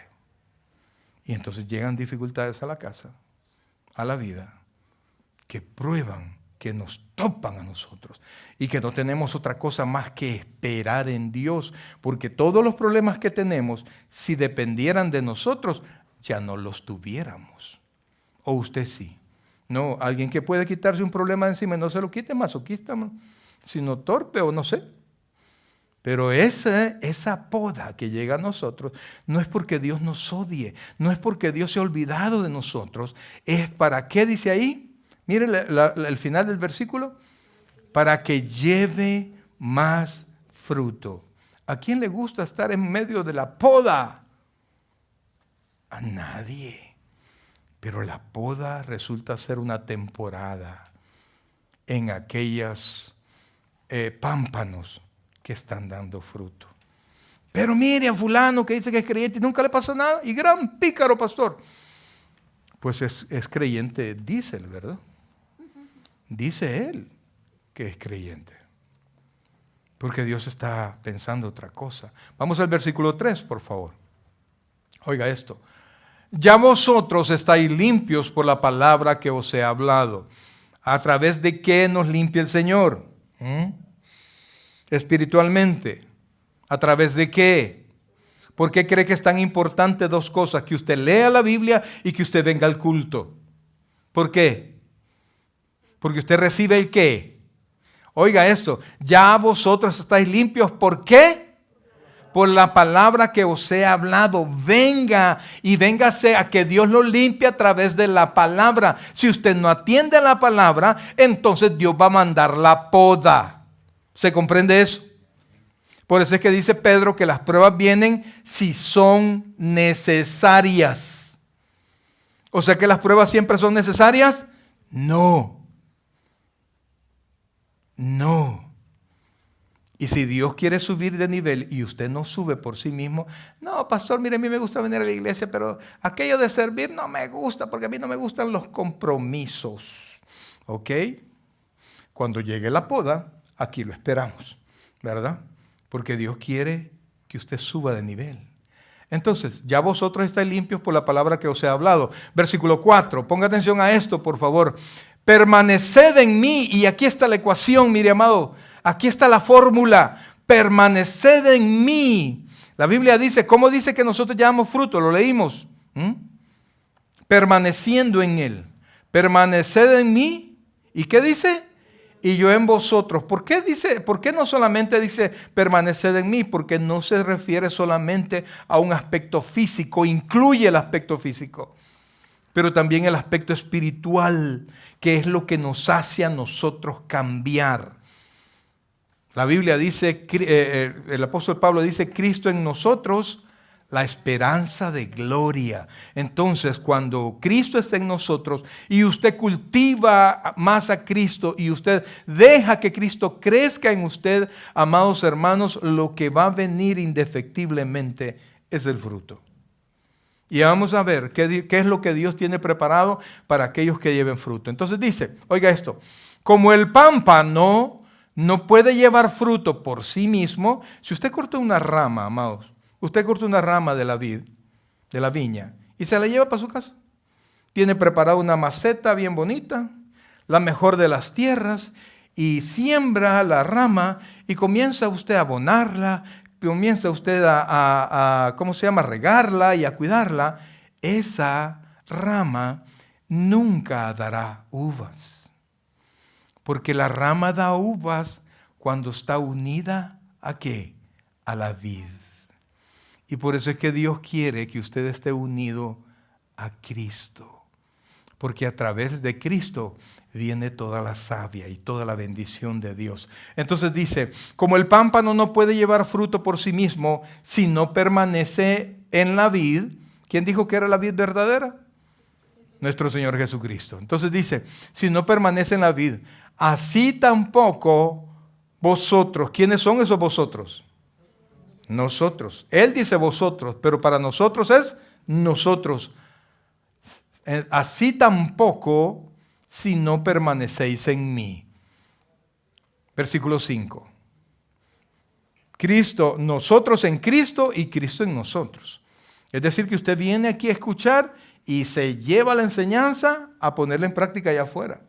Y entonces llegan dificultades a la casa, a la vida, que prueban, que nos topan a nosotros y que no tenemos otra cosa más que esperar en Dios, porque todos los problemas que tenemos, si dependieran de nosotros, ya no los tuviéramos. O usted sí. No, alguien que puede quitarse un problema encima y no se lo quite, masoquista, sino torpe o no sé. Pero esa poda que llega a nosotros no es porque Dios nos odie, no es porque Dios se ha olvidado de nosotros, es para qué dice ahí. Mire el final del versículo. Para que lleve más fruto. ¿A quién le gusta estar en medio de la poda? A nadie. Pero la poda resulta ser una temporada en aquellos pámpanos que están dando fruto. Pero mire a fulano que dice que es creyente y nunca le pasa nada. Y gran pícaro, pastor. Pues es creyente, dice él, ¿verdad? Dice él que es creyente. Porque Dios está pensando otra cosa. Vamos al versículo 3, por favor. Oiga esto. Ya vosotros estáis limpios por la palabra que os he hablado. ¿A través de qué nos limpia el Señor? Espiritualmente. ¿A través de qué? ¿Por qué cree que es tan importante dos cosas? Que usted lea la Biblia y que usted venga al culto. ¿Por qué? Porque usted recibe el qué. Oiga esto, ya vosotros estáis limpios. ¿Por qué? Por la palabra que os he hablado. Venga y véngase a que Dios lo limpie a través de la palabra. Si usted no atiende a la palabra, entonces Dios va a mandar la poda. ¿Se comprende eso? Por eso es que dice Pedro que las pruebas vienen si son necesarias. O sea que las pruebas siempre son necesarias. No. Y si Dios quiere subir de nivel y usted no sube por sí mismo, no, pastor, mire, a mí me gusta venir a la iglesia, pero aquello de servir no me gusta, porque a mí no me gustan los compromisos. ¿Ok? Cuando llegue la poda, aquí lo esperamos, ¿verdad? Porque Dios quiere que usted suba de nivel. Entonces, ya vosotros estáis limpios por la palabra que os he hablado. Versículo 4, ponga atención a esto, por favor. Permaneced en mí, y aquí está la ecuación, mire amado, aquí está la fórmula, permaneced en mí. La Biblia dice, ¿cómo dice que nosotros llevamos fruto? Lo leímos. Permaneciendo en él. Permaneced en mí, ¿y qué dice? Y yo en vosotros. ¿Por qué no solamente dice permaneced en mí? Porque no se refiere solamente a un aspecto físico, incluye el aspecto físico, pero también el aspecto espiritual, que es lo que nos hace a nosotros cambiar. La Biblia dice, el apóstol Pablo dice, Cristo en nosotros, la esperanza de gloria. Entonces, cuando Cristo está en nosotros y usted cultiva más a Cristo y usted deja que Cristo crezca en usted, amados hermanos, lo que va a venir indefectiblemente es el fruto. Y vamos a ver qué es lo que Dios tiene preparado para aquellos que lleven fruto. Entonces dice, oiga esto, como el pámpano no puede llevar fruto por sí mismo, si usted corta una rama, amados, usted corta una rama de la vid, de la viña, y se la lleva para su casa. Tiene preparada una maceta bien bonita, la mejor de las tierras, y siembra la rama y comienza usted a abonarla, comienza usted a regarla y a cuidarla. Esa rama nunca dará uvas. Porque la rama da uvas cuando está unida ¿a qué? A la vid. Y por eso es que Dios quiere que usted esté unido a Cristo. Porque a través de Cristo viene toda la savia y toda la bendición de Dios. Entonces dice, como el pámpano no puede llevar fruto por sí mismo si no permanece en la vid, ¿Quién dijo que era la vid verdadera? Nuestro Señor Jesucristo. Entonces dice, si no permanece en la vid, así tampoco vosotros. ¿Quiénes son esos vosotros? Nosotros. Él dice vosotros, pero para nosotros es nosotros. Así tampoco si no permanecéis en mí. Versículo 5. Cristo, nosotros en Cristo y Cristo en nosotros. Es decir, que usted viene aquí a escuchar y se lleva la enseñanza a ponerla en práctica allá afuera.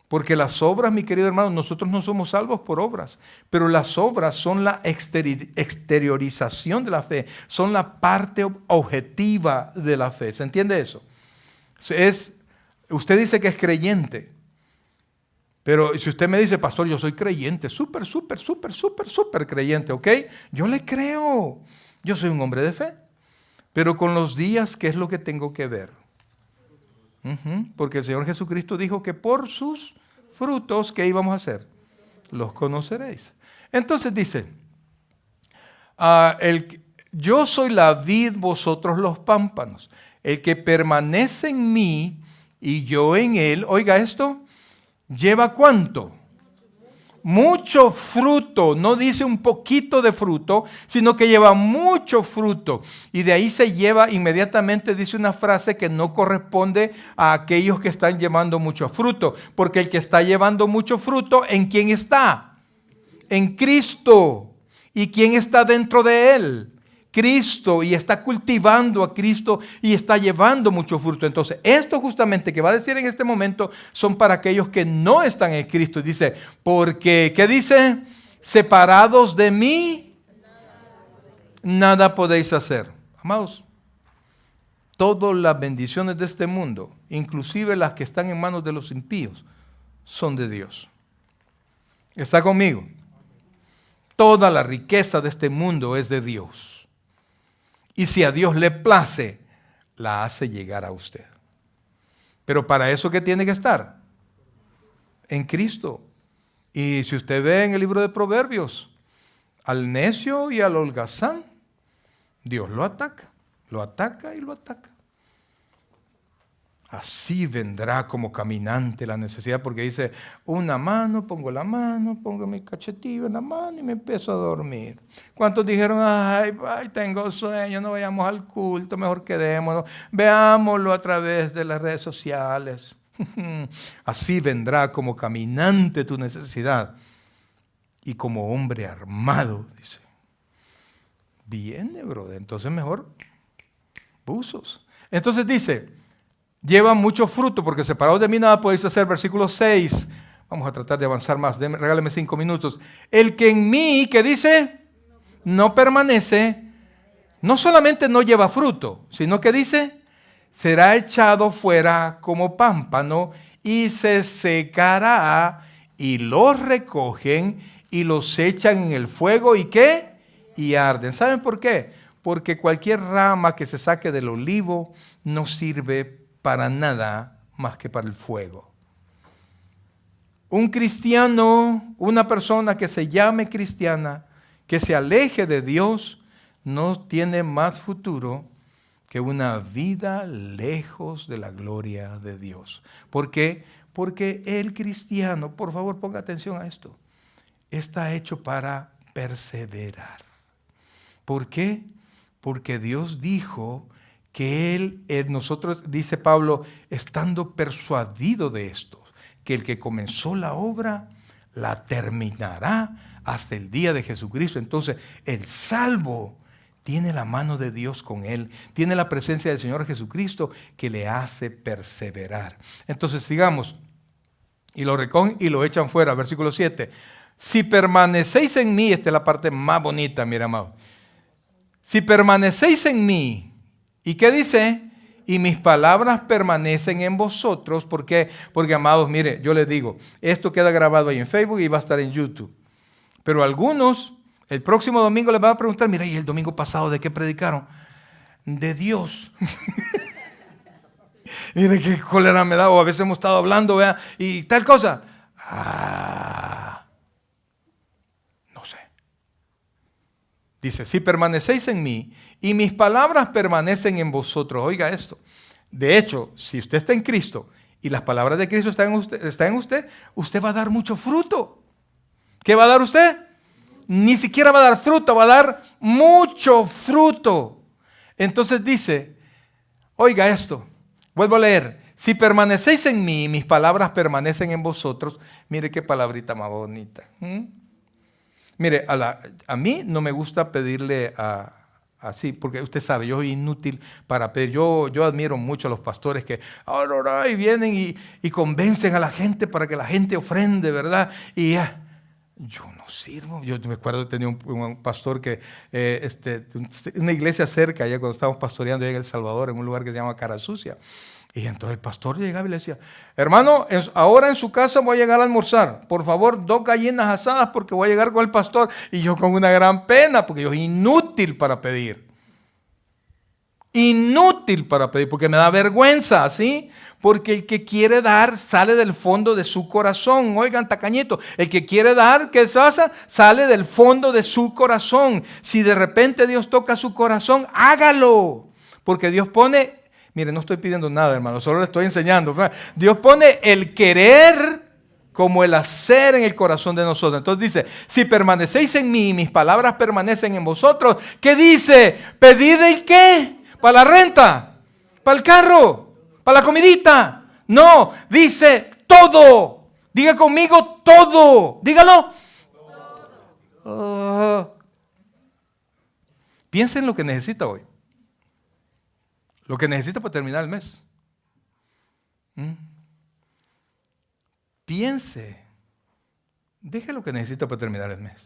Porque las obras, mi querido hermano, nosotros no somos salvos por obras, pero las obras son la exteriorización de la fe, son la parte objetiva de la fe. ¿Se entiende eso? Usted dice que es creyente, pero si usted me dice, pastor, yo soy creyente, súper creyente, ¿ok? Yo le creo, yo soy un hombre de fe. Pero con los días, ¿qué es lo que tengo que ver? Porque el Señor Jesucristo dijo que por sus frutos, ¿qué íbamos a hacer? Los conoceréis. Entonces dice, yo soy la vid, vosotros los pámpanos. El que permanece en mí y yo en él, oiga esto, ¿lleva cuánto? Mucho fruto, no dice un poquito de fruto, sino que lleva mucho fruto. Y de ahí se lleva inmediatamente, dice una frase que no corresponde a aquellos que están llevando mucho fruto. Porque el que está llevando mucho fruto, ¿en quién está? En Cristo. ¿Y quién está dentro de él? Cristo, y está cultivando a Cristo y está llevando mucho fruto. Entonces, esto justamente que va a decir en este momento son para aquellos que no están en Cristo. Dice, porque, ¿qué dice? Separados de mí, nada podéis hacer. Amados, todas las bendiciones de este mundo, inclusive las que están en manos de los impíos, son de Dios. ¿Está conmigo? Toda la riqueza de este mundo es de Dios. Y si a Dios le place, la hace llegar a usted. Pero para eso, ¿qué tiene que estar? En Cristo. Y si usted ve en el libro de Proverbios, al necio y al holgazán, Dios lo ataca y lo ataca. Así vendrá como caminante la necesidad, porque dice, una mano, pongo mi cachetillo en la mano y me empiezo a dormir. ¿Cuántos dijeron, ay, tengo sueño, no vayamos al culto, mejor quedémonos, veámoslo a través de las redes sociales? Así vendrá como caminante tu necesidad y como hombre armado, dice. Viene, brother, entonces mejor buzos. Entonces dice, lleva mucho fruto, porque separados de mí nada podéis hacer. Versículo 6. Vamos a tratar de avanzar más. Regálame 5 minutos. El que en mí, ¿qué dice? No permanece, no solamente no lleva fruto, sino que dice, será echado fuera como pámpano y se secará, y los recogen y los echan en el fuego. ¿Y qué? Y arden. ¿Saben por qué? Porque cualquier rama que se saque del olivo no sirve para nada más que para el fuego. Un cristiano, una persona que se llame cristiana, que se aleje de Dios, no tiene más futuro que una vida lejos de la gloria de Dios. ¿Por qué? Porque el cristiano, por favor ponga atención a esto, está hecho para perseverar. ¿Por qué? Porque Dios dijo que nosotros, dice Pablo, estando persuadido de esto, que el que comenzó la obra, la terminará hasta el día de Jesucristo. Entonces, el salvo tiene la mano de Dios con él, tiene la presencia del Señor Jesucristo que le hace perseverar. Entonces, sigamos, y lo recogen y lo echan fuera. Versículo 7. Si permanecéis en mí, esta es la parte más bonita, mira, amado. Si permanecéis en mí, ¿y qué dice? Y mis palabras permanecen en vosotros. ¿Por qué? Porque, amados, mire, yo les digo, esto queda grabado ahí en Facebook y va a estar en YouTube. Pero algunos, el próximo domingo les van a preguntar, mira, ¿y el domingo pasado de qué predicaron? De Dios. Mire qué cólera me da, o a veces hemos estado hablando, vea, y tal cosa. No sé. Dice, si permanecéis en mí y mis palabras permanecen en vosotros. Oiga esto. De hecho, si usted está en Cristo y las palabras de Cristo están en usted, usted va a dar mucho fruto. ¿Qué va a dar usted? Ni siquiera va a dar fruto, va a dar mucho fruto. Entonces dice, oiga esto, vuelvo a leer. Si permanecéis en mí y mis palabras permanecen en vosotros, mire qué palabrita más bonita. Mire, a mí no me gusta pedirle así, porque usted sabe, yo soy inútil para pedir. Yo admiro mucho a los pastores que ahora y vienen y convencen a la gente para que la gente ofrende, ¿verdad? Y ya, yo no sirvo. Yo me acuerdo que tenía un pastor que, una iglesia cerca, allá cuando estábamos pastoreando allá en El Salvador, en un lugar que se llama Cara Sucia. Y entonces el pastor llegaba y le decía, hermano, ahora en su casa voy a llegar a almorzar. Por favor, 2 gallinas asadas porque voy a llegar con el pastor. Y yo con una gran pena, porque yo soy inútil para pedir. Inútil para pedir, porque me da vergüenza, ¿sí? Porque el que quiere dar sale del fondo de su corazón. Oigan, tacañito, el que quiere dar, ¿qué pasa? Sale del fondo de su corazón. Si de repente Dios toca su corazón, hágalo. Porque Dios pone... Mire, no estoy pidiendo nada, hermano, solo le estoy enseñando. Dios pone el querer como el hacer en el corazón de nosotros. Entonces dice, si permanecéis en mí y mis palabras permanecen en vosotros, ¿qué dice? ¿Pedid el qué? ¿Para la renta? ¿Para el carro? ¿Para la comidita? No, dice todo. Diga conmigo todo. Dígalo. Piensa en lo que necesita hoy. Lo que necesita para terminar el mes. Piense. Deje lo que necesita para terminar el mes.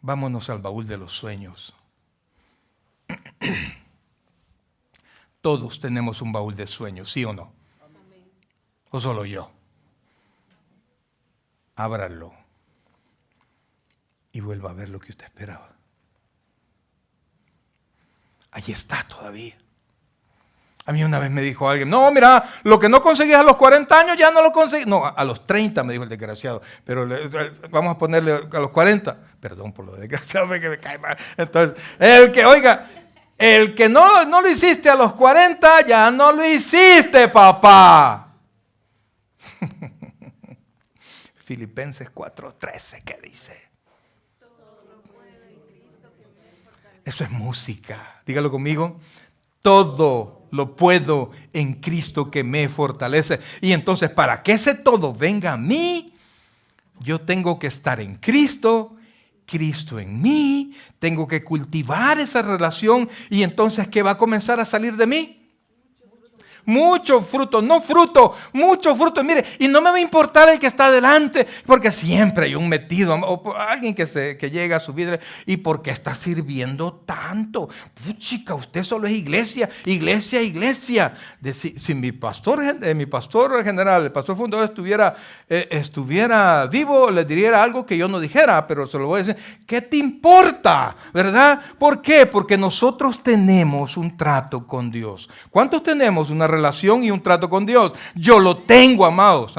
Vámonos al baúl de los sueños. Todos tenemos un baúl de sueños, ¿sí o no? ¿O solo yo? Ábralo y vuelva a ver lo que usted esperaba. Ahí está todavía. A mí una vez me dijo alguien, no, mira, lo que no conseguías a los 40 años ya no lo conseguís. No, a los 30 me dijo el desgraciado, pero vamos a ponerle a los 40. Perdón por lo desgraciado, que me cae mal. Entonces, el que no lo hiciste a los 40, ya no lo hiciste, papá. Filipenses 4:13, ¿qué dice? Eso es música. Dígalo conmigo. Todo lo puedo en Cristo que me fortalece. Y entonces, para que ese todo venga a mí, yo tengo que estar en Cristo, Cristo en mí, tengo que cultivar esa relación. Y entonces, ¿qué va a comenzar a salir de mí? Mucho fruto, no fruto, mucho fruto. Mire, y no me va a importar el que está adelante, porque siempre hay un metido, o alguien que llega a su vida. ¿Y por qué está sirviendo tanto? Puchica, usted solo es iglesia, iglesia, iglesia. Si mi pastor general, el pastor fundador estuviera vivo, le diría algo que yo no dijera, pero se lo voy a decir. ¿Qué te importa? ¿Verdad? ¿Por qué? Porque nosotros tenemos un trato con Dios. ¿Cuántos tenemos una relación y un trato con Dios? Yo lo tengo, amados.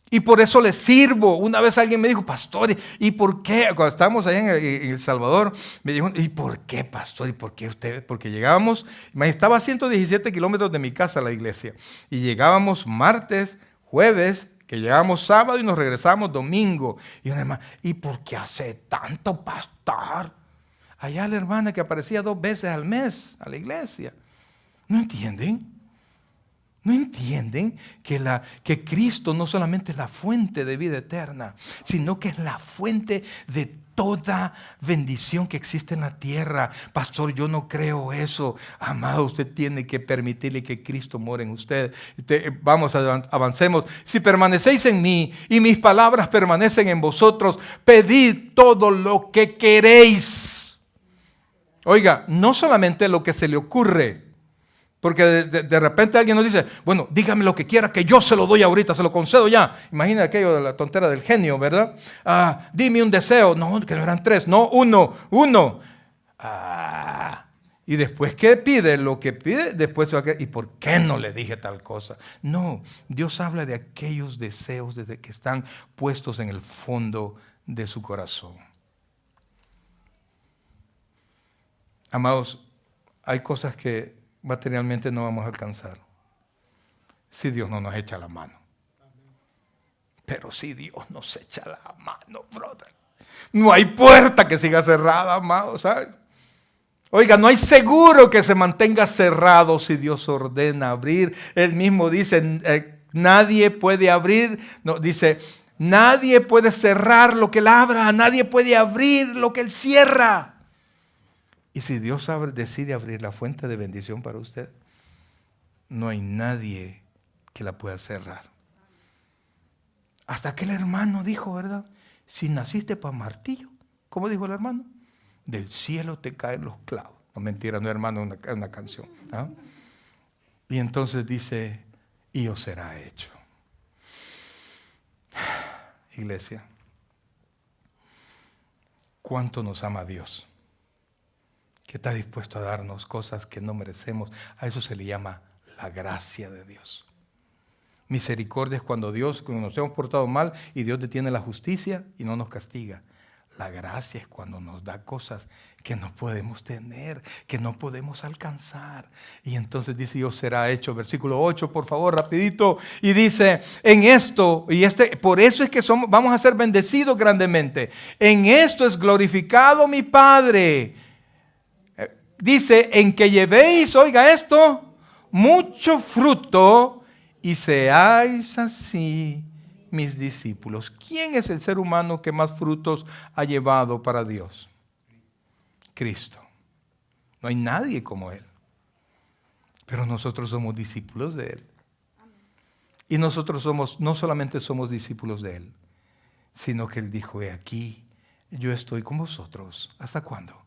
Y por eso le sirvo. Una vez alguien me dijo, pastor, ¿y por qué? Cuando estábamos allá en El Salvador, me dijo, ¿y por qué, pastor? ¿Y por qué usted? Porque llegábamos, estaba a 117 kilómetros de mi casa a la iglesia. Y llegábamos martes, jueves, que llegábamos sábado y nos regresamos domingo. Y una hermana, ¿y por qué hace tanto, pastor? Allá la hermana que aparecía 2 veces al mes a la iglesia. ¿No entienden? ¿No entienden que Cristo no solamente es la fuente de vida eterna, sino que es la fuente de toda bendición que existe en la tierra? Pastor, yo no creo eso. Amado, usted tiene que permitirle que Cristo more en usted. Vamos, avancemos. Si permanecéis en mí y mis palabras permanecen en vosotros, pedid todo lo que queréis. Oiga, no solamente lo que se le ocurre. Porque de repente alguien nos dice, bueno, dígame lo que quiera que yo se lo doy ahorita, se lo concedo ya. Imagina aquello de la tontera del genio, ¿verdad? Dime un deseo. No, que no eran 3, no, uno. Y después que pide lo que pide, después se va a quedar, ¿y por qué no le dije tal cosa? No, Dios habla de aquellos deseos desde que están puestos en el fondo de su corazón. Amados, hay cosas que materialmente no vamos a alcanzar si Dios no nos echa la mano. Pero si Dios nos echa la mano, brother, no hay puerta que siga cerrada, amados, ¿sabes? Oiga, no hay seguro que se mantenga cerrado si Dios ordena abrir. Él mismo dice, nadie puede abrir, no, dice, nadie puede cerrar lo que Él abra, nadie puede abrir lo que Él cierra. Y si Dios decide abrir la fuente de bendición para usted, no hay nadie que la pueda cerrar. Hasta aquel hermano dijo, ¿verdad? Si naciste para martillo, ¿cómo dijo el hermano? Del cielo te caen los clavos. No, mentira, no, hermano, una canción. ¿Ah? Y entonces dice, y os será hecho. Iglesia, ¿cuánto nos ama Dios? Que está dispuesto a darnos cosas que no merecemos. A eso se le llama la gracia de Dios. Misericordia es cuando nos hemos portado mal y Dios detiene la justicia y no nos castiga. La gracia es cuando nos da cosas que no podemos tener, que no podemos alcanzar. Y entonces dice, Dios será hecho. Versículo 8, por favor, rapidito. Y dice, en esto, por eso es que vamos a ser bendecidos grandemente. En esto es glorificado mi Padre. Dice, en que llevéis, oiga esto, mucho fruto y seáis así mis discípulos. ¿Quién es el ser humano que más frutos ha llevado para Dios? Cristo. No hay nadie como Él. Pero nosotros somos discípulos de Él. Y nosotros no solamente somos discípulos de Él, sino que Él dijo, he aquí, yo estoy con vosotros. ¿Hasta cuándo?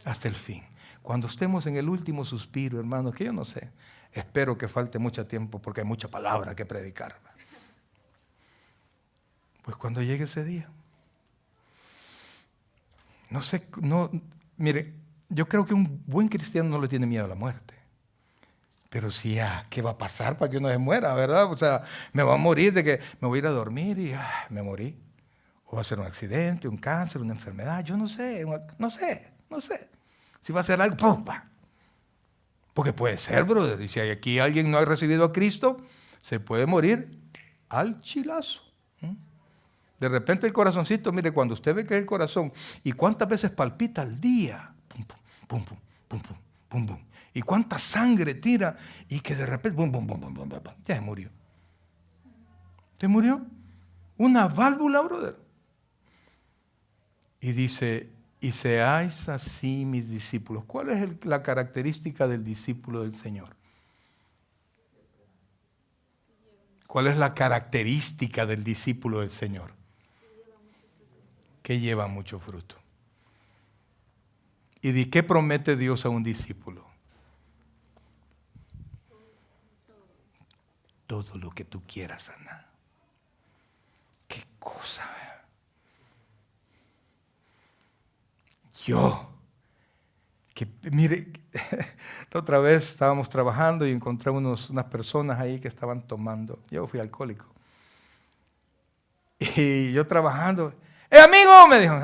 Hasta el fin. Cuando estemos en el último suspiro, hermano, que yo no sé, espero que falte mucho tiempo porque hay mucha palabra que predicar. Pues cuando llegue ese día, mire, yo creo que un buen cristiano no le tiene miedo a la muerte. Pero sí, ¿qué va a pasar para que uno se muera, verdad? O sea, me va a morir de que me voy a ir a dormir y me morí. O va a ser un accidente, un cáncer, una enfermedad, yo no sé. Si va a ser algo, ¡pum! Porque puede ser, brother. Y si aquí alguien no ha recibido a Cristo, se puede morir al chilazo. De repente el corazoncito, mire, cuando usted ve que es el corazón, y cuántas veces palpita al día, pum, pum, pum, pum, pum, pum, pum, pum, y cuánta sangre tira, y que de repente, pum, pum, pum, pum, pum, pum, ya se murió. ¿Se murió? Una válvula, brother. Y dice, y seáis así mis discípulos. ¿Cuál es la característica del discípulo del Señor? ¿Cuál es la característica del discípulo del Señor? Que lleva mucho fruto. ¿Y de qué promete Dios a un discípulo? Todo lo que tú quieras, Ana. ¿Qué cosa? Mire, la otra vez estábamos trabajando y encontré unas personas ahí que estaban tomando. Yo fui alcohólico. Y yo trabajando, amigo, me dijo,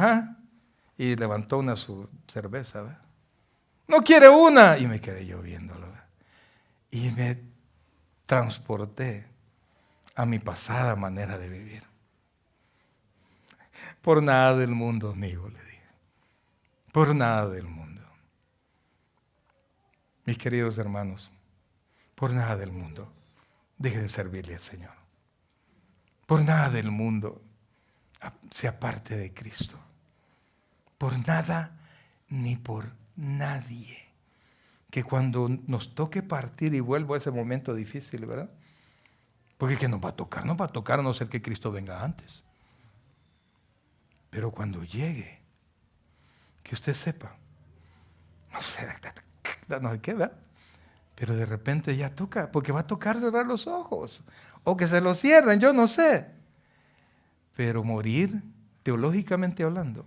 y levantó su cerveza, ¿verdad? No quiere una. Y me quedé yo viéndolo, ¿verdad? Y me transporté a mi pasada manera de vivir. Por nada del mundo, amigo, le dije. Por nada del mundo. Mis queridos hermanos, por nada del mundo, deje de servirle al Señor. Por nada del mundo, se aparte de Cristo. Por nada ni por nadie. Que cuando nos toque partir, y vuelvo a ese momento difícil, ¿verdad? Porque que nos va a tocar a no ser que Cristo venga antes. Pero cuando llegue, que usted sepa, no sé qué, ¿verdad? Pero de repente ya toca, porque va a tocar cerrar los ojos, o que se los cierren, yo no sé. Pero morir, teológicamente hablando,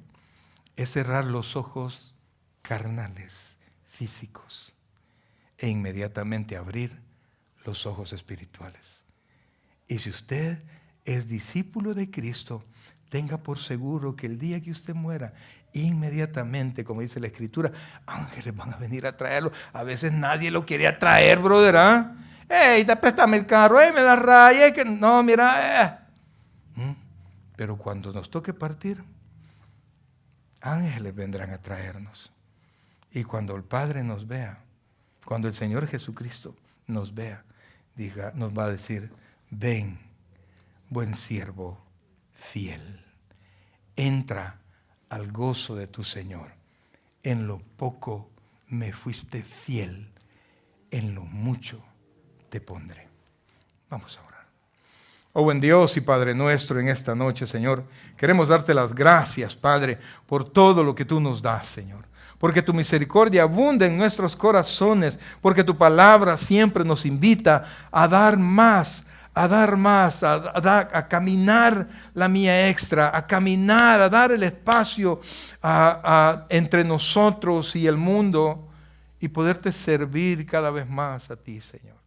es cerrar los ojos carnales, físicos, e inmediatamente abrir los ojos espirituales. Y si usted es discípulo de Cristo, tenga por seguro que el día que usted muera inmediatamente, como dice la Escritura, ángeles van a venir a traerlo. A veces nadie lo quiere traer, brother, ¿ah? Hey, préstame el carro, hey, me da raya, que no, mira. Pero cuando nos toque partir, ángeles vendrán a traernos. Y cuando el Padre nos vea, cuando el Señor Jesucristo nos vea, nos va a decir: ven, buen siervo fiel, entra al gozo de tu Señor. En lo poco me fuiste fiel, en lo mucho te pondré. Vamos a orar. Oh buen Dios y Padre nuestro, en esta noche, Señor, queremos darte las gracias, Padre, por todo lo que tú nos das, Señor. Porque tu misericordia abunda en nuestros corazones, porque tu palabra siempre nos invita a dar más, a caminar la mía extra, a caminar, a dar el espacio entre nosotros y el mundo y poderte servir cada vez más a ti, Señor.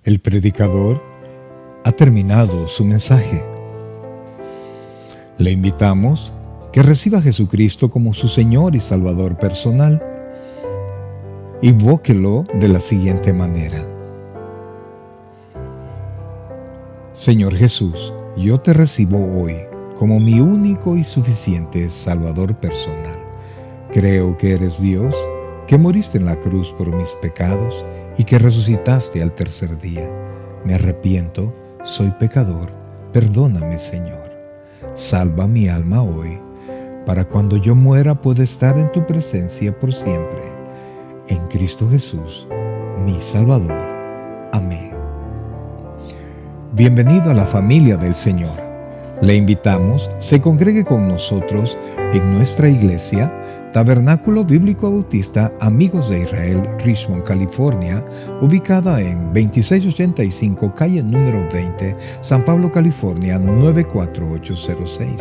El predicador ha terminado su mensaje. Le invitamos que reciba a Jesucristo como su Señor y Salvador personal. Invóquelo de la siguiente manera: Señor Jesús, yo te recibo hoy como mi único y suficiente Salvador personal. Creo que eres Dios, que moriste en la cruz por mis pecados y que resucitaste al tercer día. Me arrepiento, soy pecador, perdóname, Señor. Salva mi alma hoy, para cuando yo muera pueda estar en tu presencia por siempre. En Cristo Jesús, mi Salvador. Amén. Bienvenido a la familia del Señor. Le invitamos, se congregue con nosotros en nuestra iglesia, Tabernáculo Bíblico Bautista Amigos de Israel, Richmond, California, ubicada en 2685 calle número 20, San Pablo, California 94806.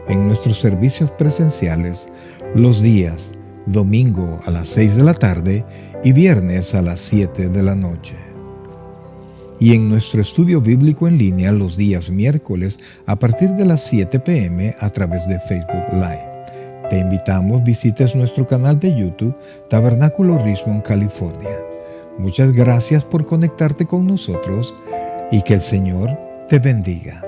En nuestros servicios presenciales los días domingo a las 6 de la tarde y viernes a las 7 de la noche. Y en nuestro estudio bíblico en línea los días miércoles a partir de las 7 p.m. a través de Facebook Live. Te invitamos, visites nuestro canal de YouTube, Tabernáculo Richmond, California. Muchas gracias por conectarte con nosotros y que el Señor te bendiga.